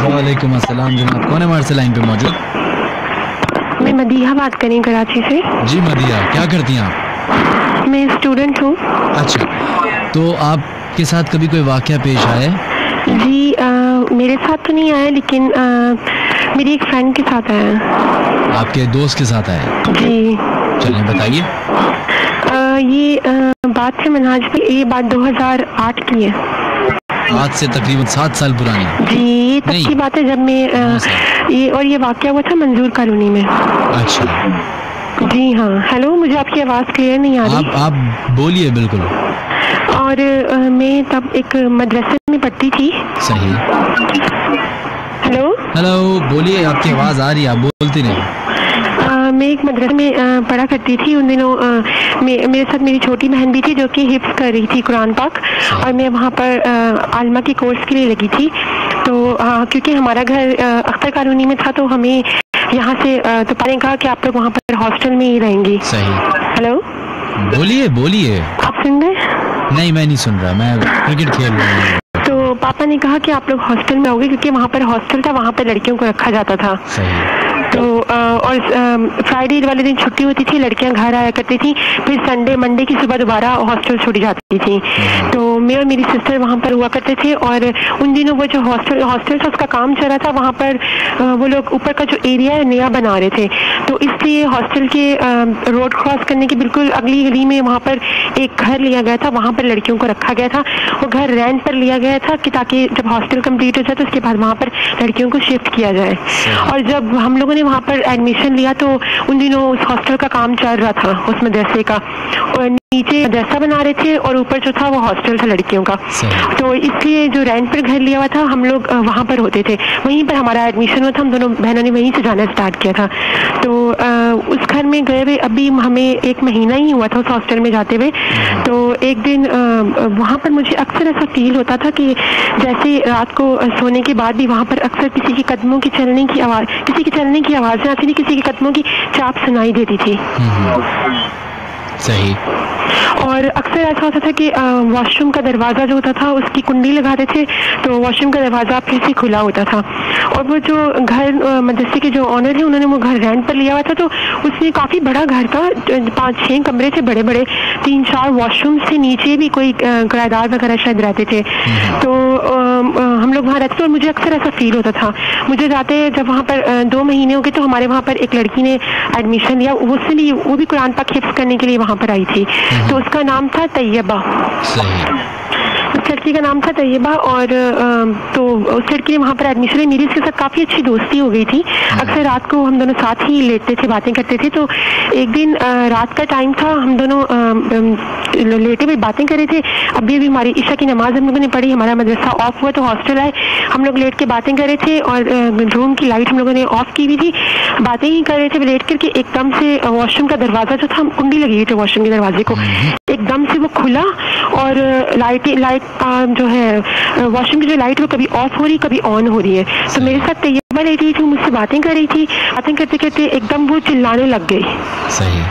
A: वालेकुम अस्सलाम जनाब, कौन है हमारे से लाइन पे मौजूद?
D: मैं मदीहा बात कर रही हूँ कराची से।
A: जी मदीहा, क्या करती हैं आप?
D: मैं स्टूडेंट हूँ।
A: अच्छा, तो आपके साथ कभी कोई वाकया पेश आया है?
D: जी मेरे साथ तो नहीं आया, लेकिन मेरी एक फ्रेंड के साथ आया है।
A: आपके दोस्त के साथ आया है?
D: जी।
A: चलिए बताइए।
D: ये बात है मनहाज भाई, ये बात 2008 की है।
A: आज से तकरीबन 7 साल पुरानी?
D: जी, ये तब की बात है जब मैं ये वाकया हुआ था मंजूर कॉलोनी में।
A: अच्छा।
D: जी हाँ। हेलो, मुझे आपकी आवाज़ क्लियर नहीं आ रही?
A: आप बोलिए बिल्कुल।
D: और मैं तब एक मदरसे में पढ़ती थी।
A: सही।
D: हेलो
A: हेलो, बोलिए, आपकी आवाज़ आ रही है, आप बोलती नहीं।
D: मैं एक मदरसे में पढ़ा करती थी। उन दिनों मेरे साथ मेरी छोटी बहन भी थी जो कि हिफ्ज़ कर रही थी कुरान पाक, और मैं वहाँ पर आलमा के कोर्स के लिए लगी थी। तो क्योंकि हमारा घर अख्तर कॉलोनी में था तो हमें यहाँ से तो पापा ने कहा कि आप लोग वहाँ पर हॉस्टल में ही रहेंगी।
A: सही।
D: हेलो,
A: बोलिए बोलिए।
D: आप सुन रहे?
A: नहीं, मैं नहीं सुन रहा, मैं क्रिकेट खेल रहा हूँ।
D: तो पापा ने कहा कि आप लोग हॉस्टल में आओगे, क्योंकि वहाँ पर हॉस्टल था, वहाँ पर लड़कियों को रखा जाता था।
A: सही।
D: तो और फ्राइडे वाले दिन छुट्टी होती थी, लड़कियां घर आया करती थी, फिर संडे मंडे की सुबह दोबारा हॉस्टल छोड़ी जाती थी। तो मैं और मेरी सिस्टर वहाँ पर हुआ करते थे, और उन दिनों वो जो हॉस्टल था उसका काम चल रहा था। वहाँ पर वो लोग ऊपर का जो एरिया है नया बना रहे थे, तो इसलिए हॉस्टल के रोड क्रॉस करने की बिल्कुल अगली गली में वहाँ पर एक घर लिया गया था, वहाँ पर लड़कियों को रखा गया था। वो घर रेंट पर लिया गया था कि ताकि जब हॉस्टल कंप्लीट हो जाए तो उसके बाद वहाँ पर लड़कियों को शिफ्ट किया जाए। और जब हम लोगों ने वहाँ पर एडमिशन लिया तो उन दिनों उस हॉस्टल का काम चल रहा था, उस मदरसे का, और नीचे मदरसा बना रहे थे और ऊपर जो था वो हॉस्टल था लड़कियों का। तो इसलिए जो रेंट पर घर लिया हुआ था हम लोग वहाँ पर होते थे, वहीं पर हमारा एडमिशन हुआ था। हम दोनों बहनों ने वहीं से जाना स्टार्ट किया था। तो उस घर में गए हुए अभी हमें 1 महीना ही हुआ था उस हॉस्टल में जाते हुए। तो एक दिन वहाँ पर मुझे अक्सर ऐसा फील होता था कि जैसे रात को सोने के बाद भी वहाँ पर अक्सर किसी के कदमों की चलने की आवाज़, किसी के चलने की आवाज़ें आती थी, किसी के कदमों की चाप सुनाई देती थी।
A: सही।
D: और अक्सर ऐसा होता था कि वॉशरूम का दरवाज़ा जो होता था उसकी कुंडी लगाते थे, तो वॉशरूम का दरवाज़ा फिर से खुला होता था। और वो जो घर मदरसे के जो ऑनर है उन्होंने वो घर रेंट पर लिया हुआ था, तो उसमें काफ़ी बड़ा घर था, 5-6 कमरे थे बड़े बड़े, 3-4 वॉशरूम्स थे, नीचे भी कोई किराएदार वगैरह शायद रहते थे। तो हम लोग वहाँ रहते थे और मुझे अक्सर ऐसा फील होता था। मुझे जाते जब वहाँ पर 2 महीने हो गए तो हमारे वहाँ पर एक लड़की ने एडमिशन लिया, उससे भी वो भी कुरान पाक हिफ्ज़ करने के लिए वहाँ पर आई थी, तो उसका नाम था तैयबा।
A: सही।
D: उस लड़की का नाम था तैयबा और तो उस लड़की ने वहाँ पर एडमिशन ली। मेरी उसके साथ काफ़ी अच्छी दोस्ती हो गई थी। अक्सर रात को हम दोनों साथ ही लेटते थे, बातें करते थे। तो एक दिन रात का टाइम था, हम दोनों लेटे हुए बातें कर रहे थे। अभी अभी हमारी ईशा की नमाज हम लोगों ने पढ़ी, हमारा मदरसा ऑफ हुआ तो हॉस्टल आए, हम लोग लेट के बातें कर रहे थे और रूम की लाइट हम लोगों ने ऑफ की हुई थी। बातें ही कर रहे थे, लेट करके एकदम से वॉशरूम का दरवाजा जो था, कुंडी लगी हुई थी वॉशरूम के दरवाजे को, एकदम से वो खुला और लाइट जो है वॉशरूम की जो लाइट वो कभी ऑफ हो रही कभी ऑन हो रही है। तो मेरे साथ तैयबा लेटी थी, मुझसे बातें कर रही थी। बातें करते करते एकदम वो चिल्लाने लग गई।
A: सही।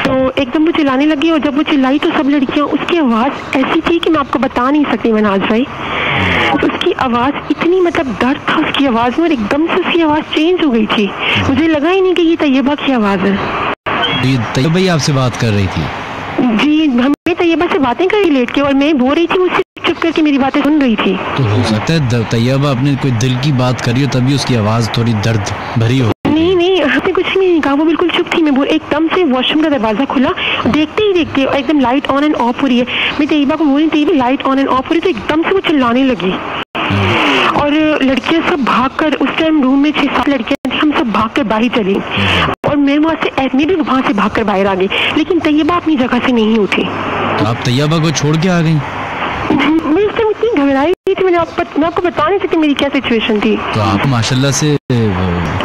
D: तो एकदम वो चिल्लाने लगी और जब वो चिल्लाई तो सब लड़कियां, उसकी आवाज़ ऐसी थी कि मैं आपको बता नहीं सकती मनाज भाई। उसकी आवाज़ इतनी, मतलब दर्द था उसकी आवाज़ में और एकदम से उसकी आवाज़ चेंज हो गई थी। मुझे लगा ही नहीं कि ये तैयबा की आवाज़ है।
A: तैयबा भाई आपसे बात कर रही थी?
D: जी, हमें तैयबा से बातें करी लेट के और मैं बोल रही थी, मुझसे चुप करके मेरी बातें सुन रही थी।
A: तो हो सकता है तैयबा अपने कोई दिल की बात करी हो तभी उसकी आवाज़ थोड़ी दर्द भरी हो।
D: नहीं, हमने कुछ नहीं कहा, वो बिल्कुल चुप थी। मैं बोल एकदम से वॉशरूम का दरवाजा खुला, देखते ही देखते एकदम लाइट ऑन एंड ऑफ हो रही है। मैं तैयबा को बोल रही थी लाइट ऑन एंड ऑफ हो रही, तो एकदम से वो चिल्लाने लगी और लड़कियां सब भागकर, उस टाइम रूम में 6-7 लड़कियां थी, हम सब भागकर बाहर चली और मैं भी वहां से भागकर बाहर आ गई, लेकिन तैयबा अपनी जगह से नहीं उठी।
A: तो आप तैयबा को छोड़ के आ गई?
D: मैं उस टाइम इतनी घबराई थी, मैं आपको बता नहीं सकती मेरी क्या सिचुएशन थी।
A: तो आप माशाल्लाह से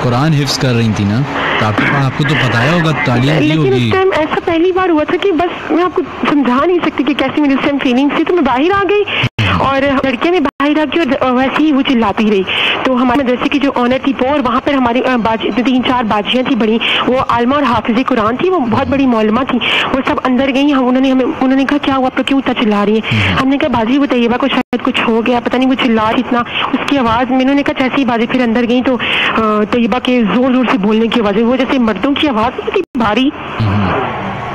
A: कुरान हिफ्ज कर रही थी ना, तो आपको तो पता होगा, तालीम दी होगी।
D: लेकिन उस टाइम ऐसा पहली बार हुआ था कि बस मैं आपको समझा नहीं सकती कि कैसी मेरी उस टाइम फीलिंग्स थी। तो मैं बाहर आ गई और लड़कियां भी बाहर आ गई और वैसे ही वो चिल्लाती रही। तो हमारे मदरसे की जो ऑनर थी वो, और वहाँ पर हमारी 3-4 बाजियाँ थी बड़ी, वो आलमा और हाफिज़े कुरान थी, वो बहुत बड़ी मौलमा थी। वो सब अंदर गई, उन्होंने कहा क्या हुआ, आप क्यों इतना चिल्ला रही है? हमने कहा बाजी वो तैयबा को शायद कुछ हो गया, पता नहीं वो चिल्ला रही इतना, उसकी आवाज़। मैंने कहा जैसे ही बाजी फिर अंदर गई तो तैयबा के जोर जोर से बोलने की आवाज़, वो जैसे मर्दों की आवाज़ होती भारी,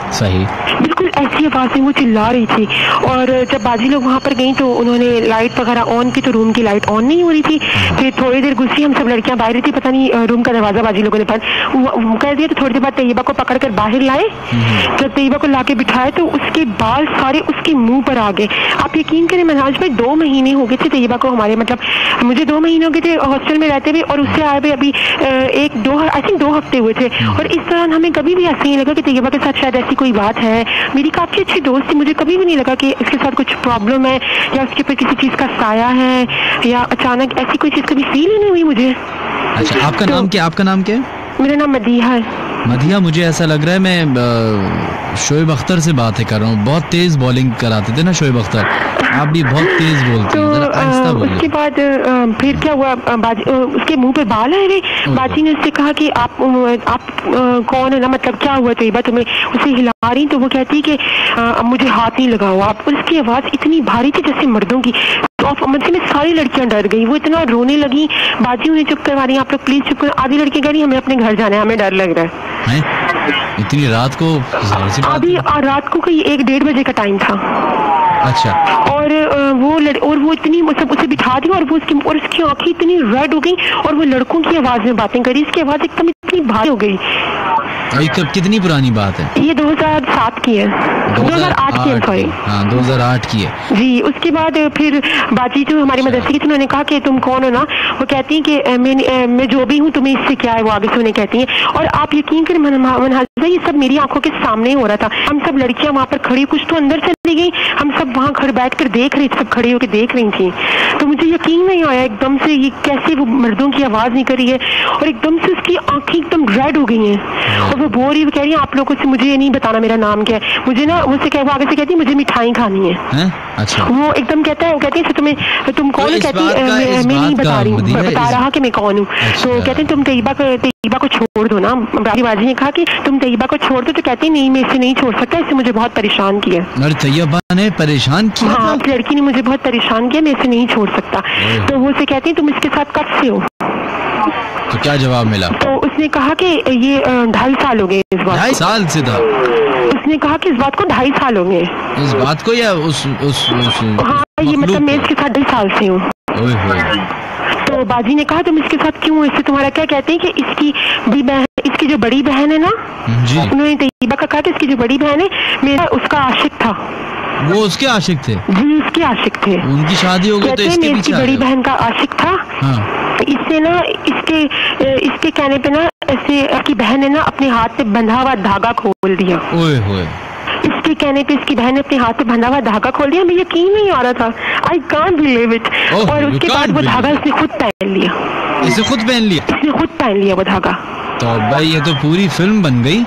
A: सही
D: बिल्कुल ऐसी आवाज़ में वो चिल्ला रही थी। और जब बाजी लोग वहाँ पर गई तो उन्होंने लाइट वगैरह ऑन की, तो रूम की लाइट ऑन नहीं हो रही थी। फिर थोड़ी देर गुस्सी, हम सब लड़कियां बाहर थी, पता नहीं रूम का दरवाजा बाजी लोगों ने कर दिया। तो थोड़ी देर बाद तैयबा को पकड़ कर बाहर लाए। जब तैयबा को लाके बिठाए तो उसके बाल सारे उसके मुंह पर आ गए। आप यकीन करें मनहाज भाई, 2 महीने हो गए थे तैयबा को हमारे, मतलब मुझे 2 महीने हो गए थे हॉस्टल में रहते हुए, और उससे आए हुए अभी 2 हफ्ते हुए थे। और इस दौरान हमें कभी भी ऐसा नहीं लगा कि तैयबा के साथ शायद ऐसी कोई बात है। मेरी काफी अच्छी दोस्त थी, मुझे कभी भी नहीं लगा कि इसके साथ कुछ प्रॉब्लम है या उसके ऊपर किसी चीज का साया है, या अचानक ऐसी कोई चीज कभी फील ही नहीं हुई मुझे।
A: अच्छा, आपका नाम क्या? आपका नाम क्या है?
D: मेरा नाम मदीहा है।
A: मदीहा, मुझे ऐसा लग रहा है मैं शोएब अख्तर से बातें कर रहा हूँ। बहुत तेज बॉलिंग कराते थे ना शोएब अख्तर, आप भी बहुत तेज बोलती हैं, जरा आहिस्ता बोलिए।
D: उसके बाद फिर क्या हुआ, उसके मुंह पे बाल आए थे। बाजी ने उससे कहा कि आप कौन है ना, मतलब क्या हुआ तैयबा तुम्हें? उसे हिला रही तो वो कहती कि मुझे हाथ नहीं लगाओ आप। उसकी आवाज़ इतनी भारी थी जैसे मर्दों की। मतलब में सारी लड़कियां डर गई, वो इतना रोने लगी। बाजी उन्हें चुप करवा रही, आप लोग प्लीज चुप करो। आधी लड़कियां कह रही हमें अपने घर जाना है, हमें डर लग रहा है।
A: इतनी रात को?
D: अभी रात को कहीं 1-1:30 बजे का टाइम था।
A: अच्छा।
D: और वो इतनी, मतलब उसे बिठा दी और उसकी आंखें इतनी रेड हो गई और वो लड़कों की आवाज में बातें करी। इसकी आवाज एकदम इतनी भारी हो गई।
A: कितनी पुरानी बात है
D: ये? 2007 की है, 2008 की है, सॉरी।
A: हाँ, 2008 की है
D: जी। उसके बाद फिर बाजी जो हमारे मदरसे की थी, उन्होंने कहा कि तुम कौन हो ना? वो कहती हैं कि मैं जो भी हूँ, तुम्हें इससे क्या है? वो आगे से उन्हें कहती हैं। और आप यकीन करें मनहाज, ये सब मेरी आंखों के सामने हो रहा था। हम सब लड़कियां वहाँ पर खड़ी, कुछ तो अंदर चली गई, हम सब वहाँ खड़े बैठ कर देख रही थी, सब खड़े होकर देख रही थी। तो मुझे यकीन नहीं आया एकदम से ये कैसे वो मर्दों की आवाज नहीं करी है, और एकदम से उसकी आंखें एकदम रेड हो गई हैं। और वो बोल रही, वो कह रही है आप लोगों से मुझे ये नहीं बताना मेरा नाम क्या है, मुझे ना वो आगे से कहती है मुझे मिठाई खानी है।
A: अच्छा।
D: वो एकदम कहता है, वो कहती है तुम कौन हो? कहती है मैं नहीं बता रहा कि मैं कौन हूँ। तो कहते हैं तुम तैयबा को छोड़ दो ना। बाजी ने कहा कि तुम तैयबा को छोड़ दो, तो कहते हैं नहीं, मैं इसे नहीं छोड़ सकता, इससे मुझे बहुत परेशान किया।
A: अरे तैयबा ने परेशान किया?
D: हाँ, लड़की ने मुझे बहुत परेशान किया, मैं इसे नहीं छोड़ सकता। तो वो उसे कहती है तुम इसके साथ कब से हो?
A: तो क्या जवाब मिला?
D: तो उसने कहा कि ये 2.5 साल हो गए इस बात।
A: 2.5 साल से था?
D: उसने कहा कि इस बात को 2.5 साल हो गए।
A: इस बात को या उस
D: हाँ, ये मतलब मैं इसके साथ 2.5 साल से हूँ। तो बाजी ने कहा तुम इसके साथ क्यों, इससे तुम्हारा क्या? कहते हैं कि इसकी भी बहन, इसकी जो बड़ी बहन है ना, उन्होंने तैयबा का कहा कि इसकी जो बड़ी बहन है मेरा उसका आशिक था।
A: वो उसके आशिक थे?
D: जी उसके आशिक थे।
A: उनकी शादी हो गई तो इसके पीछे
D: बड़ी बहन का आशिक था।
A: हाँ।
D: इससे ना इसके कहने पे ना ऐसे आपकी बहन ने ना अपने हाथ में बंधा हुआ धागा खोल दिया।
A: ओए होए।
D: इसके कहने पे इसकी बहन ने अपने हाथ में बंधा हुआ धागा खोल दिया। मुझे यकीन नहीं आ रहा था, आई कांट बिलीव इट। और उसके बाद वो धागा इसने खुद पहन लिया।
A: इसे खुद पहन लिया?
D: इसने खुद पहन लिया वो धागा।
A: तो भाई ये तो पूरी फिल्म बन गई।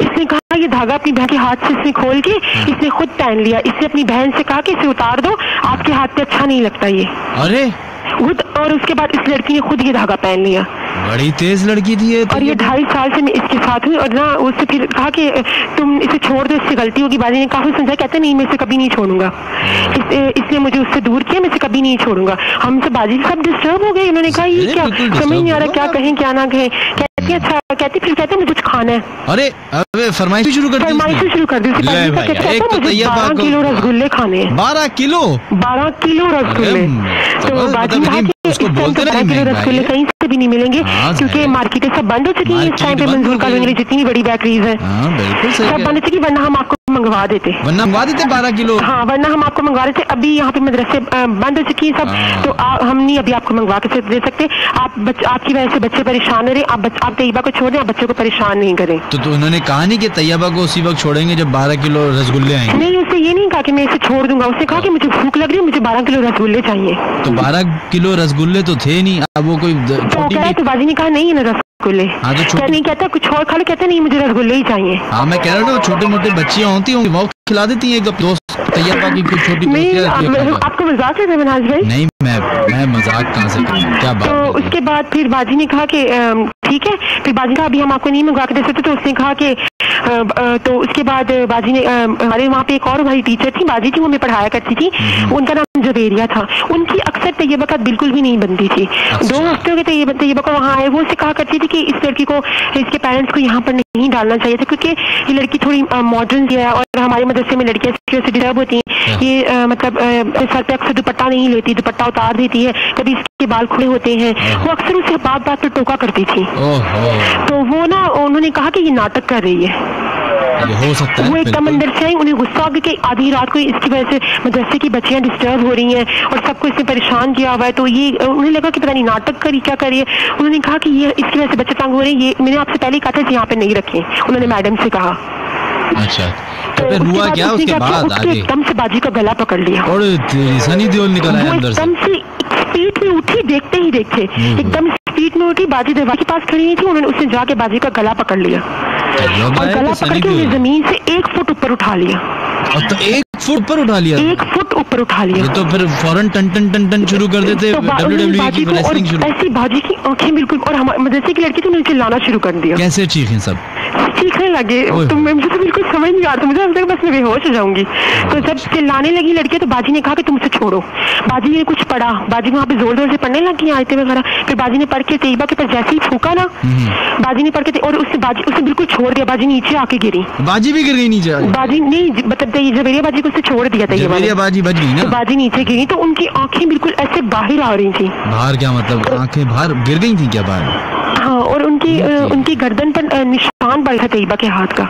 D: इसने कहा ये धागा अपनी बहन के हाथ से इसने खोल के इसने खुद पहन लिया। इसने अपनी बहन से कहा कि इसे उतार दो, आपके हाथ पे अच्छा नहीं लगता ये।
A: अरे
D: खुद, और उसके बाद इस लड़की ने खुद ये धागा पहन लिया।
A: बड़ी तेज लड़की थी ये।
D: और ये 2.5 साल से मैं इसके साथ हुई। और ना उससे फिर कहा कि तुम इसे छोड़ दो, इससे गलती होगी। बाजी ने काफी समझाया, कहते नहीं मैं इसे कभी नहीं छोड़ूंगा, इसने मुझे उससे दूर किया, मैं इसे कभी नहीं छोड़ूंगा। हम सब बाजी सब डिस्टर्ब हो गए। उन्होंने कहा ये क्या, समझ नहीं आ रहा क्या कहें क्या ना कहें। कहती अच्छा, कहते मुझे कुछ खाना है।
A: अरे फरमाइश शुरू कर दी।
D: 12 किलो रसगुल्ले खाने हैं।
A: 12 किलो?
D: 12 किलो रसगुल्ले। तो बाजी ने
A: उसको बोलते
D: 12 किलो रसगुल्ले कहीं से भी नहीं मिलेंगे क्योंकि मार्केटें सब बंद हो चुकी है इस टाइम पे। मंजूर कॉलोनी में जितनी भी बड़ी बेकरीज है सब बंद हो चुकी, वरना हम आपको मंगवा देते।
A: 12 किलो?
D: हाँ, वरना हम आपको मंगवा देते। अभी यहाँ पे मदरसे बंद हो चुकी है सब, तो हम नहीं अभी आपको मंगवा के दे सकते। आपकी वजह से बच्चे परेशान हो रहे। आप तैयबा को छोड़ दें, आप बच्चों को परेशान नहीं करें।
A: तो उन्होंने कहा नहीं कि तैयबा को उसी वक्त छोड़ेंगे जब 12 किलो रसगुल्ले आएंगे?
D: नहीं, उससे ये नहीं कहा कि मैं इसे छोड़ दूंगा। उसने कहा कि मुझे भूख लग रही है, मुझे 12 किलो रसगुल्ले चाहिए।
A: तो 12 किलो रसगुल्ले तो थे नहीं, अब वो कोई
D: तो बाजी ने कहा नहीं है ना रसगुल्ले।
A: हाँ, तो
D: नहीं कहता कुछ और खा लो, कहता नहीं मुझे रसगुल्ले ही चाहिए।
A: हाँ मैं कह रहा हूँ छोटे मोटे बच्चियाँ होती होंगी वो खिला देती है दोस्त तैयबा की कुछ छोटी।
D: आपको मजाक है मनहाज भाई?
A: नहीं मैं मजाक कहाँ से करूँ, क्या बात।
D: तो उसके बाद फिर बाजी ने कहा कि ठीक है। फिर बाजी का अभी हम आपको नहीं मंगवा के दे सकते। तो उसने कहा कि तो उसके बाद बाजी ने हमारे वहाँ पे एक और हमारी टीचर थी, बाजी थी, वो हमें पढ़ाया करती थी। उनका नाम जवेरिया था। उनकी अक्सर तैयबा का बिल्कुल भी नहीं बनती थी। 2 हफ्ते के तैयबा को वहाँ आए। वो उससे कहा करती थी कि इस लड़की को, इसके पेरेंट्स को यहाँ पर नहीं डालना चाहिए था क्योंकि ये लड़की थोड़ी मॉडर्न है और हमारे मदरसे में लड़कियाँ डिस्टर्ब होती हैं। ये मतलब सर पे अक्सर दुपट्टा नहीं लेती, दुपट्टा उतार देती है, कभी इसके बाल खुले होते हैं। वो अक्सर उसे बात पे टोका करती थी। तो वो ना उन्होंने कहा कि ये नाटक कर रही है।
A: हो सकता है।
D: वो एकदम अंदर से आई, उन्हें गुस्सा आ गया कि आधी रात को इसकी वजह से मदरसे की बच्चियां डिस्टर्ब हो रही हैं और सबको इसने परेशान किया हुआ है। तो ये उन्हें लगा कि पता नहीं नाटक करी क्या करिए। उन्होंने कहा कि ये इसकी वजह से बच्चे तंग हो रहे हैं, ये मैंने आपसे पहले कहा था यहाँ पे नहीं रखे। उन्होंने मैडम से कहा।
A: अच्छा, तो फिर हुआ क्या उसके बाद? आगे
D: एकदम से बाजी का गला पकड़ लिया और
A: सनी देओल निकल आया अंदर से।
D: एकदम से स्पीड में उठी, देखते ही देखते एकदम स्पीड में उठी। बाजी दरवाजे के पास खड़ी हुई थी। उन्होंने उसने जाके बाजी का गला पकड़ लिया और गला पकड़ के उन्हें जमीन से 1 फुट ऊपर उठा लिया।
A: तो 1 फुट ऊपर उठा लिया?
D: 1 फुट ऊपर उठा लिया।
A: ये तो फिर फौरन टन टन टन टन शुरू कर देते WWE की रेसलिंग शुरू।
D: ऐसी बाजी की आंखें बिल्कुल, और हमारे मदरसे की लड़की थी, उन्होंने चिल्लाना शुरू कर दिया।
A: कैसे चीखें सब?
D: चीखने लगे। तो मुझे तो बिल्कुल समझ नहीं आ रहा, मुझे लगता है बस मैं बेहोश हो जाऊंगी। तो जब चिल्लाने लगी लड़की तो बाजी ने कहा कि तुम उसे छोड़ो। बाजी ने कुछ पढ़ा, बाजी वहाँ पे जोर जोर से पढ़ने लगी आयतें वगैरह। फिर बाजी ने पढ़ के तैयबा के पर जैसे ही फूका ना, बाजी ने पढ़ के और उसे बिल्कुल छोड़ दिया। बाजी नीचे आके गिरी।
A: बाजी भी गिर गई नीचे?
D: बाजी नहीं, मतलब जवेरिया बाजी को उसे छोड़ दिया तैयबा।
A: बाजी बच गई ना?
D: तो बाजी नीचे गिरी तो उनकी आंखें बिल्कुल ऐसे बाहर आ रही थी।
A: बाहर क्या मतलब? आंखें बाहर गिर गई थी क्या बाहर?
D: हाँ, और उनकी गर्दन पर निशान पड़ा था तैयबा के हाथ का।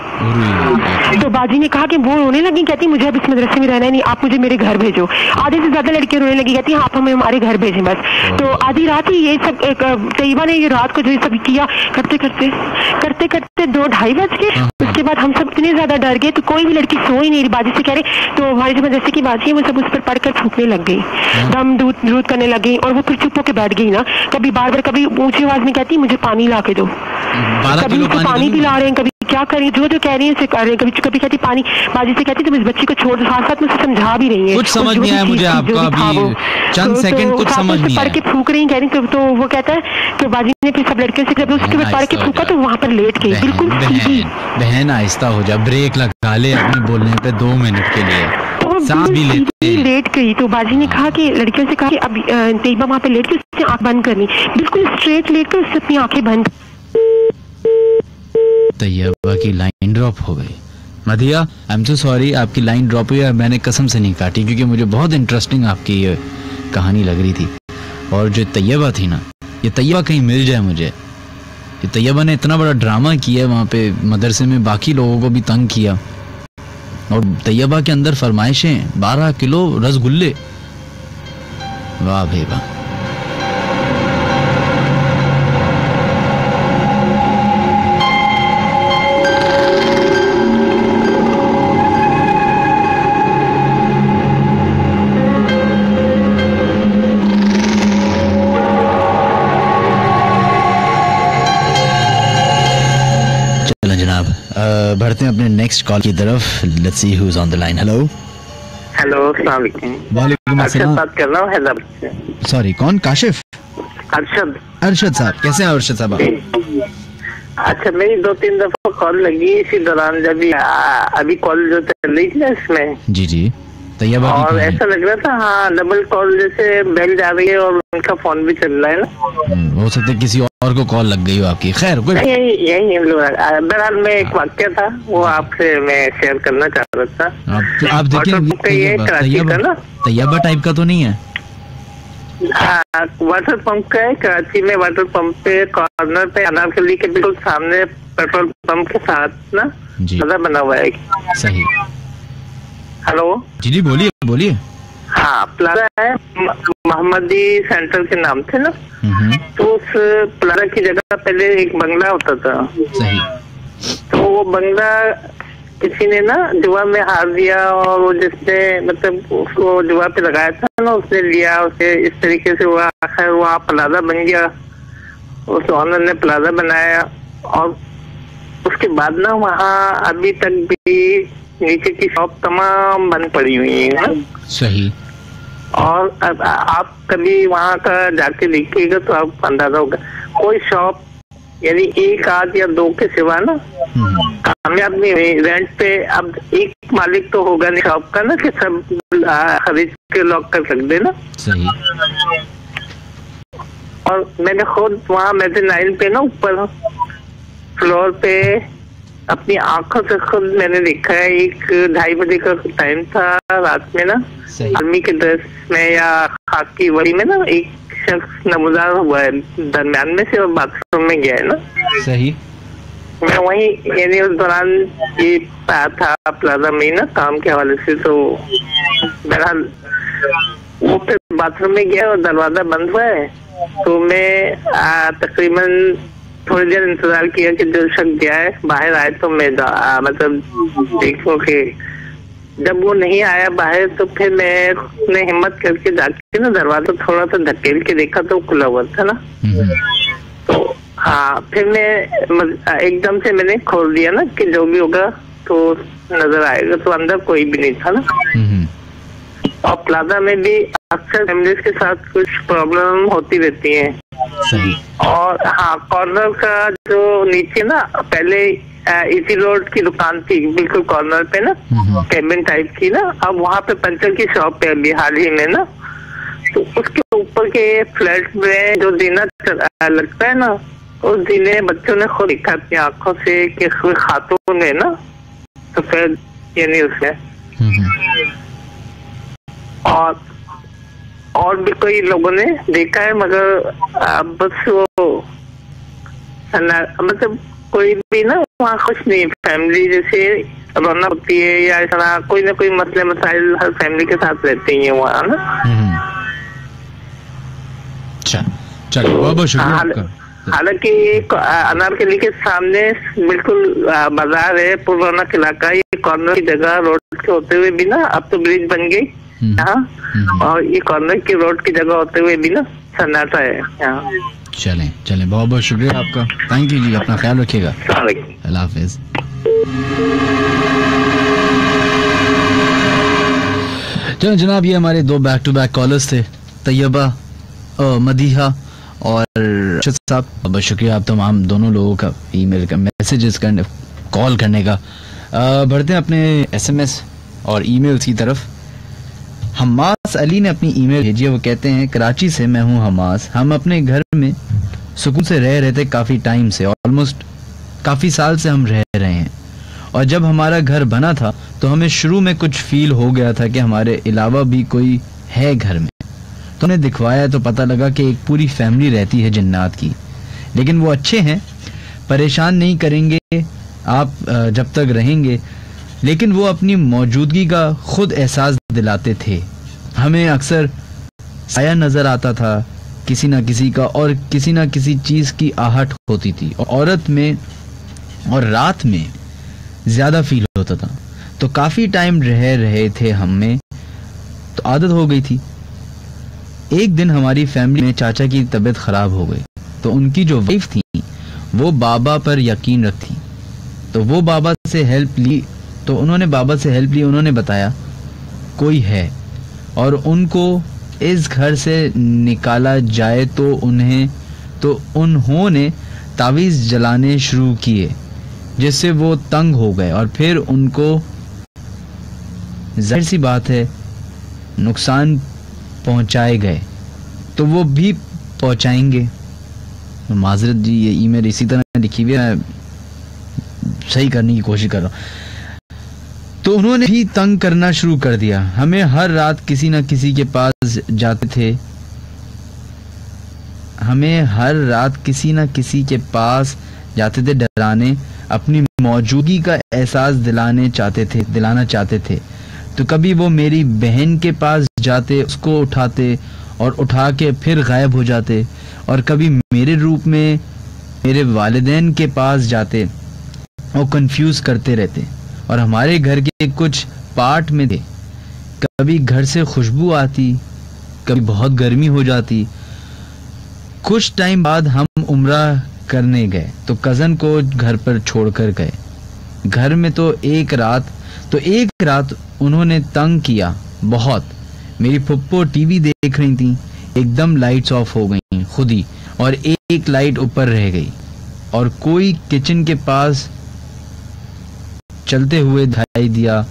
D: तो बाजी ने कहा कि वो रोने लगी, कहती मुझे अब इस मदरसे में रहना नहीं, आप मुझे मेरे घर भेजो। आधे से ज्यादा लड़कियां रोने लगी, कहती आप हमें हमारे घर भेजें बस। तो आधी रात ही ये सब तैयबा ने ये रात को जो ये सब किया, करते करते 2-2:30 बज गए। उसके बाद हम सब इतने ज्यादा डर गए तो कोई भी लड़की सो ही नहीं रही। बाजी से कह रहे तो हमारी जो मदरसे की बाजी है वो सब उस पर पढ़कर फूकने लग गई, दम दूध करने लग गई। और वो फिर चुप होकर बैठ गई ना, कभी बार बार कभी ऊंची आवाज में कहती मुझे पानी ला के दो, कभी उसको पानी पिला रहे हैं, कभी क्या करें, जो कह रही है उसे कर रहे हैं। कभी कहती पानी। बाजी से कहती तुम इस बच्ची को छोड़ दो, साथ साथ में उसे समझा भी रही है।
A: कुछ समझ नहीं आया मुझे आपका अभी चंद सेकंड, कुछ समझ नहीं आया।
D: पढ़ के फूक रही कह रही तो वो कहता है तो बाजी ने फिर सब लड़कियों से उसके बाद पढ़ के फूका तो वहाँ पर लेट गई बिल्कुल सीधी।
A: बहन आहिस्ता हो जा, ब्रेक लगा ले अपने बोलने पे 2 मिनट के लिए, सांस भी
D: लेट गई। तो बाजी ने कहा कि लड़कियों से कहा कि अब तैयबा वहाँ पे लेट के उससे आंख बंद करनी, बिल्कुल स्ट्रेट लेट कर उससे अपनी आंखें बंद।
A: तैयबा की लाइन ड्रॉप हो गई। मदिया आई एम सो सॉरी, आपकी लाइन ड्रॉप हुई है। मैंने कसम से नहीं काटी क्योंकि मुझे बहुत इंटरेस्टिंग आपकी ये कहानी लग रही थी। और जो तैयबा थी ना, ये तैयबा कहीं मिल जाए मुझे। ये तैयबा ने इतना बड़ा ड्रामा किया वहाँ पे मदरसे में, बाकी लोगों को भी तंग किया। और तैयबा के अंदर फरमाइशें 12 किलो रसगुल्ले, वाह भाई वाह। बढ़ते हैं अपने नेक्स्ट कॉल की तरफ। Let's see who is on the line. Hello
E: hello, अस्सलाम वालेकुम।
A: वालेकुम अस्सलाम।
E: बात कर रहा हूँ हैदराबाद से।
A: सॉरी, कौन? काशिफ? अरशद साहब, कैसे हैं अरशद साहब?
E: अच्छा, मेरी 2-3 दफा कॉल लगी इसी दौरान, जब अभी कॉल जो चल रही थी ना इसमें।
A: जी जी, तैयबा
E: और ऐसा लग रहा था हाँ डबल कॉल जैसे बेल जा रही है और उनका फोन भी चल रहा है ना।
A: हो सकता है किसी और को कॉल लग गई हो आपकी। खैर कोई
E: यही बहरहाल में एक वाक्य था वो आपसे मैं शेयर करना चाह रहा था।
A: आप देखिए, तैयबा टाइप का तो नहीं है।
E: वाटर पंप का है कराची में। वाटर पंप पे कॉर्नर पे अनारकली के बिल्कुल सामने पेट्रोल पंप के साथ ना प्लाजा बना हुआ है।
A: सही।
E: हेलो
A: जी जी, बोलिए बोलिए।
E: हाँ, प्लाजा है, मोहम्मदी सेंटर के नाम से ना। तो उस प्लाजा की जगह पहले एक बंगला होता था।
A: सही।
E: तो वो बंगला किसी ने ना जुआ में हार दिया और वो जिसने मतलब उसको जुआ पे लगाया था ना उसने लिया, उसे इस तरीके से हुआ आखिर वहाँ प्लाजा बन गया। उस ऑनर ने प्लाजा बनाया और उसके बाद ना वहाँ अभी तक भी नीचे की शॉप तमाम बंद पड़ी हुई है।
A: सही।
E: और अब आप कभी वहाँ का जाके देखिएगा तो आपको अंदाजा होगा, कोई शॉप यानी एक आध या दो के सिवा ना कामयाब नहीं हुई। रेंट पे अब एक मालिक तो होगा नहीं शॉप का ना कि सब खरीद के लॉक कर सकते देना।
A: सही।
E: और मैंने खुद वहाँ मेज़नाइन पे ना ऊपर फ्लोर पे अपनी आंखों से खुद मैंने देखा है। 1-2:30 बजे का टाइम था रात में ना, आर्मी के ड्रेस में या खाकी वही में ना एक शख्स नमूदार हुआ है दरमियान में से और बाथरूम में गया है ना।
A: सही।
E: मैं वही यानी उस दौरान ये पाया था प्लाजा में ना काम के हवाले से। तो बहरहाल वो फिर बाथरूम में गया और दरवाजा बंद हुआ है। तो मैं तकरीबन थोड़ी देर इंतजार किया कि जो शख्स गया है बाहर आए तो मैं मतलब देखूं कि जब वो नहीं आया बाहर तो फिर मैं हिम्मत करके जाके ना दरवाजा थोड़ा सा धकेल के देखा तो खुला हुआ था ना। तो हाँ, फिर मैं एकदम से मैंने खोल दिया ना कि जो भी होगा तो नजर आएगा। तो अंदर कोई भी नहीं था ना। और प्लाजा में भी अक्सर फैमिलीज के साथ कुछ प्रॉब्लम होती रहती है।
A: सही।
E: और हाँ, कॉर्नर का जो नीचे ना पहले इसी रोड की दुकान थी बिल्कुल कॉर्नर पे ना, कैबिन टाइप की ना। अब वहाँ पे पंचर की शॉप है अभी हाल ही में ना। तो उसके ऊपर के फ्लैट में जो जीना लगता है ना, उस जीने बच्चों ने खुद देखा अपनी आंखों से कि खातून है ना सफेद यानी उसमें। और भी कई लोगों ने देखा है मगर बस वो मतलब कोई भी ना वहाँ खुश नहीं। फैमिली जैसे रौनक होती है या ऐसा कोई ना कोई मसले मसाइल हर फैमिली के साथ रहते ही है वहाँ ना।
A: अच्छा, चलो बहुत बहुत शुक्रिया आपका।
E: हालांकि अनारकली के सामने बिल्कुल बाजार है, पुरौनक इलाका। ये कॉर्नर की जगह रोड के होते हुए भी ना अब तो ब्रिज बन गई यहाँ, और ये कॉर्नर की रोड की जगह होते हुए भी ना सन्नाटा है यहाँ।
A: चलें चलें, बहुत बहुत शुक्रिया आपका। थैंक यू जी, अपना ख्याल रखिएगा। अल्लाह हाफिज। चलो जनाब, ये हमारे 2 बैक टू बैक कॉलर्स थे, तैयबा मदीहा और अरशद साहब। बहुत शुक्रिया आप तमाम दोनों लोगों का ईमेल का, मैसेजेस करने, कॉल करने का। बढ़ते हैं अपने SMS और ईमेल्स की तरफ। हमास अली ने अपनी ईमेल भेजी है। वो कहते हैं, कराची से मैं हूँ हमास। हम अपने घर में सुकून से रह रहे थे काफ़ी टाइम से, ऑलमोस्ट काफ़ी साल से हम रह रहे हैं। और जब हमारा घर बना था तो हमें शुरू में कुछ फील हो गया था कि हमारे अलावा भी कोई है घर में। तो उन्हें दिखवाया तो पता लगा कि एक पूरी फैमिली रहती है जिन्नात की, लेकिन वो अच्छे हैं, परेशान नहीं करेंगे आप जब तक रहेंगे, लेकिन वो अपनी मौजूदगी का खुद एहसास दिलाते थे। हमें अक्सर साया नजर आता था किसी ना किसी का, और किसी ना किसी चीज की आहट होती थी, और औरत में और रात में ज्यादा फील होता था। तो काफी टाइम रह रहे थे हम में, तो आदत हो गई थी। एक दिन हमारी फैमिली में चाचा की तबीयत खराब हो गई, तो उनकी जो वाइफ थी वो बाबा पर यकीन रखती, तो वो बाबा से हेल्प ली। तो उन्होंने बाबा से हेल्प ली, उन्होंने बताया कोई है और उनको इस घर से निकाला जाए, तो उन्होंने तावीज़ जलाने शुरू किए, जिससे वो तंग हो गए, और फिर उनको जाहिर सी बात है नुकसान पहुंचाए गए, तो वो भी पहुंचाएंगे। माजरत जी, ये ईमेल इसी तरह लिखी हुई है, सही करने की कोशिश कर रहा हूँ। तो उन्होंने भी तंग करना शुरू कर दिया। हमें हर रात किसी न किसी के पास जाते थे, डराने, अपनी मौजूदगी का एहसास दिलाना चाहते थे। तो कभी वो मेरी बहन के पास जाते, उसको उठाते और उठा के फिर गायब हो जाते, और कभी मेरे रूप में मेरे वालिदैन के पास जाते और कंफ्यूज करते रहते, और हमारे घर के कुछ पार्ट में थे। कभी घर से खुशबू आती, कभी बहुत गर्मी हो जाती। कुछ टाइम बाद हम उम्रा करने गए, तो कज़न को घर पर छोड़कर गए। घर में तो एक रात उन्होंने तंग किया बहुत। मेरी फुप्पो टीवी देख रही थी, एकदम लाइट्स ऑफ हो गई खुद ही, और एक लाइट ऊपर रह गई, और कोई किचन के पास चलते हुए दिखाई दिया।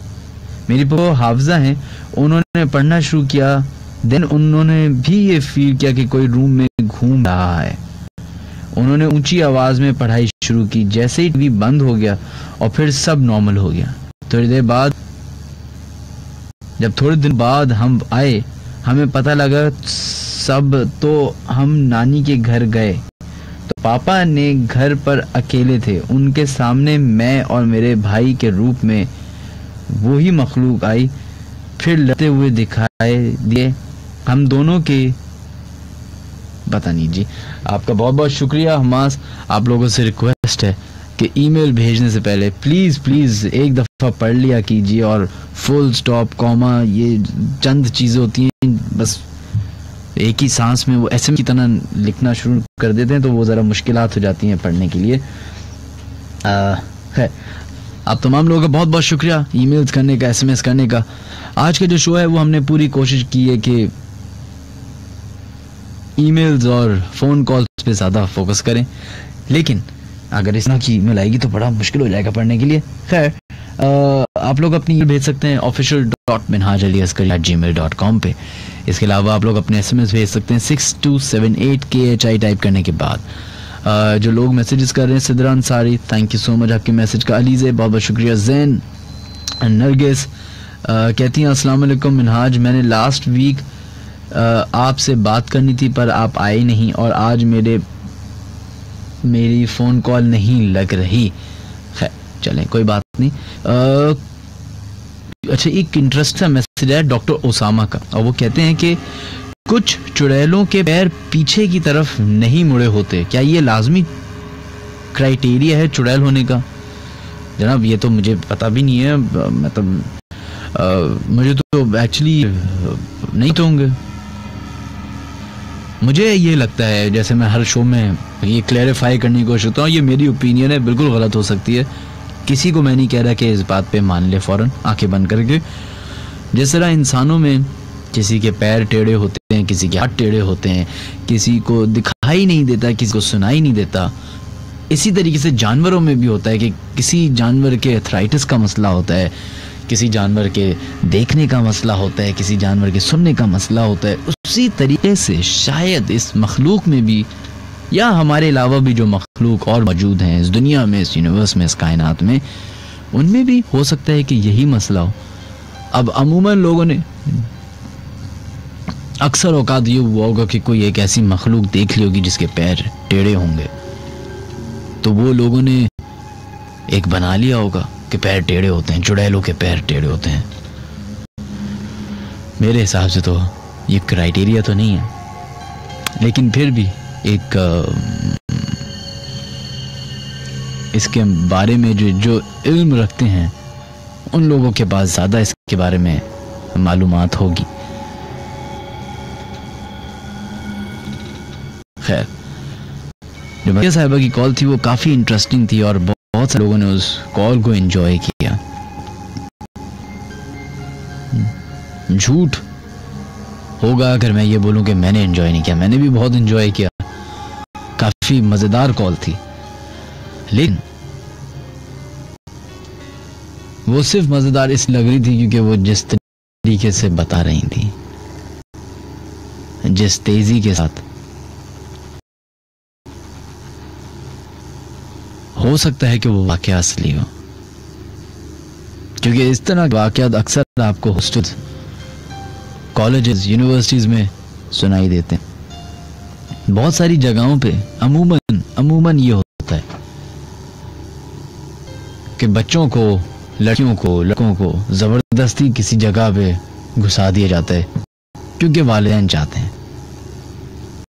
A: मेरी फुप्पो हाफजा हैं, उन्होंने पढ़ना शुरू किया। देन उन्होंने भी ये फील किया कि कोई रूम में घूम रहा है। उन्होंने ऊंची आवाज में पढ़ाई शुरू की। जैसे ही टीवी बंद हो गया और फिर सब नॉर्मल हो गया। जब थोड़े दिन बाद हम आए, हमें पता लगा सब, तो हम नानी के घर गए, तो पापा ने घर पर अकेले थे। उनके सामने मैं और मेरे भाई के रूप में वही मखलूक आई, फिर लड़ते हुए दिखाई दिए। हम दोनों के पता नहीं जी। आपका बहुत बहुत शुक्रिया हमास। आप लोगों से रिक्वेस्ट है कि ईमेल भेजने से पहले प्लीज़ एक दफ़ा पढ़ लिया कीजिए, और फुल स्टॉप, कॉमा, ये चंद चीज़ें होती हैं, बस एक ही सांस में वो एसएम की तरह लिखना शुरू कर देते हैं, तो वो ज़रा मुश्किलात हो जाती हैं पढ़ने के लिए। है आप तमाम लोगों का बहुत बहुत शुक्रिया ईमेल्स करने का, एसएमएस करने का। आज का जो शो है वो हमने पूरी कोशिश की है कि ईमेल्स और फ़ोन कॉल्स पे ज़्यादा फोकस करें, लेकिन अगर इस तरह की ईमेल आएगी तो बड़ा मुश्किल हो जाएगा पढ़ने के लिए। खैर, आप लोग अपनी ईमेल भेज सकते हैं official.minhajali@gmail.com पे। इसके अलावा आप लोग अपने एसएमएस भेज सकते हैं 6278 KHI टाइप करने के बाद। जो लोग मैसेजेस कर रहे हैं, Sidra Ansari, thank you so much आपके मैसेज का। अलीज़े, बहुत बहुत शुक्रिया। जैन नरगिस कहती हैं अस्सलाम वालेकुम मिनहाज, मैंने लास्ट वीक आपसे बात करनी थी पर आप आए नहीं, और आज मेरी फ़ोन कॉल नहीं लग रही। खैर चलें, कोई बात नहीं। अच्छा, एक इंटरेस्टिंग मैसेज है डॉक्टर ओसामा का, और वो कहते हैं कि कुछ चुड़ैलों के पैर पीछे की तरफ नहीं मुड़े होते, क्या ये लाजमी क्राइटेरिया है चुड़ैल होने का? जनाब ये तो मुझे पता भी नहीं है, मतलब मुझे तो एक्चुअली नहीं तो होंगे। मुझे ये लगता है, जैसे मैं हर शो में ये क्लैरिफाई करने की कोशिश करता हूँ, ये मेरी ओपिनियन है, बिल्कुल गलत हो सकती है, किसी को मैं नहीं कह रहा कि इस बात पे मान ले फ़ौरन आंखें बंद करके। जिस तरह इंसानों में किसी के पैर टेढ़े होते हैं, किसी के हाथ टेढ़े होते हैं, किसी को दिखाई नहीं देता, किसी को सुनाई नहीं देता, इसी तरीके से जानवरों में भी होता है कि किसी जानवर के आर्थराइटिस का मसला होता है, किसी जानवर के देखने का मसला होता है, किसी जानवर के सुनने का मसला होता है। उसी तरीके से शायद इस मखलूक में भी, या हमारे अलावा भी जो मखलूक और मौजूद हैं इस दुनिया में, इस यूनिवर्स में, इस कायनात में, उनमें भी हो सकता है कि यही मसला हो। अब अमूमन लोगों ने अक्सर औकात ये हुआ होगा कि कोई एक ऐसी मखलूक देख ली होगी जिसके पैर टेढ़े होंगे, तो वो लोगों ने एक बना लिया होगा कि पैर टेढ़े होते हैं, चुड़ैलों के पैर टेढ़े होते हैं। मेरे हिसाब से तो ये क्राइटेरिया तो नहीं है, लेकिन फिर भी एक इसके बारे में जो इल्म रखते हैं उन लोगों के पास ज़्यादा इसके बारे में मालूमात होगी। खैर, जो मरिया साहिबा की कॉल थी वो काफ़ी इंटरेस्टिंग थी और बहुत सारे लोगों ने उस कॉल को एंजॉय किया। झूठ होगा अगर मैं ये बोलूं कि मैंने एंजॉय नहीं किया, मैंने भी बहुत एंजॉय किया, काफ़ी मज़ेदार कॉल थी। लेकिन वो सिर्फ मज़ेदार इस लग रही थी क्योंकि वो जिस तरीके से बता रही थी, जिस तेजी के साथ, हो सकता है कि वो वाकया असली हो, क्योंकि इस तरह के वाकयात अक्सर आपको हॉस्टल, कॉलेजेस, यूनिवर्सिटीज में सुनाई देते हैं। बहुत सारी जगहों पे अमूमन ये होता है कि बच्चों को, लड़कियों को, लड़कों को जबरदस्ती किसी जगह पे घुसा दिया जाता है क्योंकि वालिदैन चाहते हैं।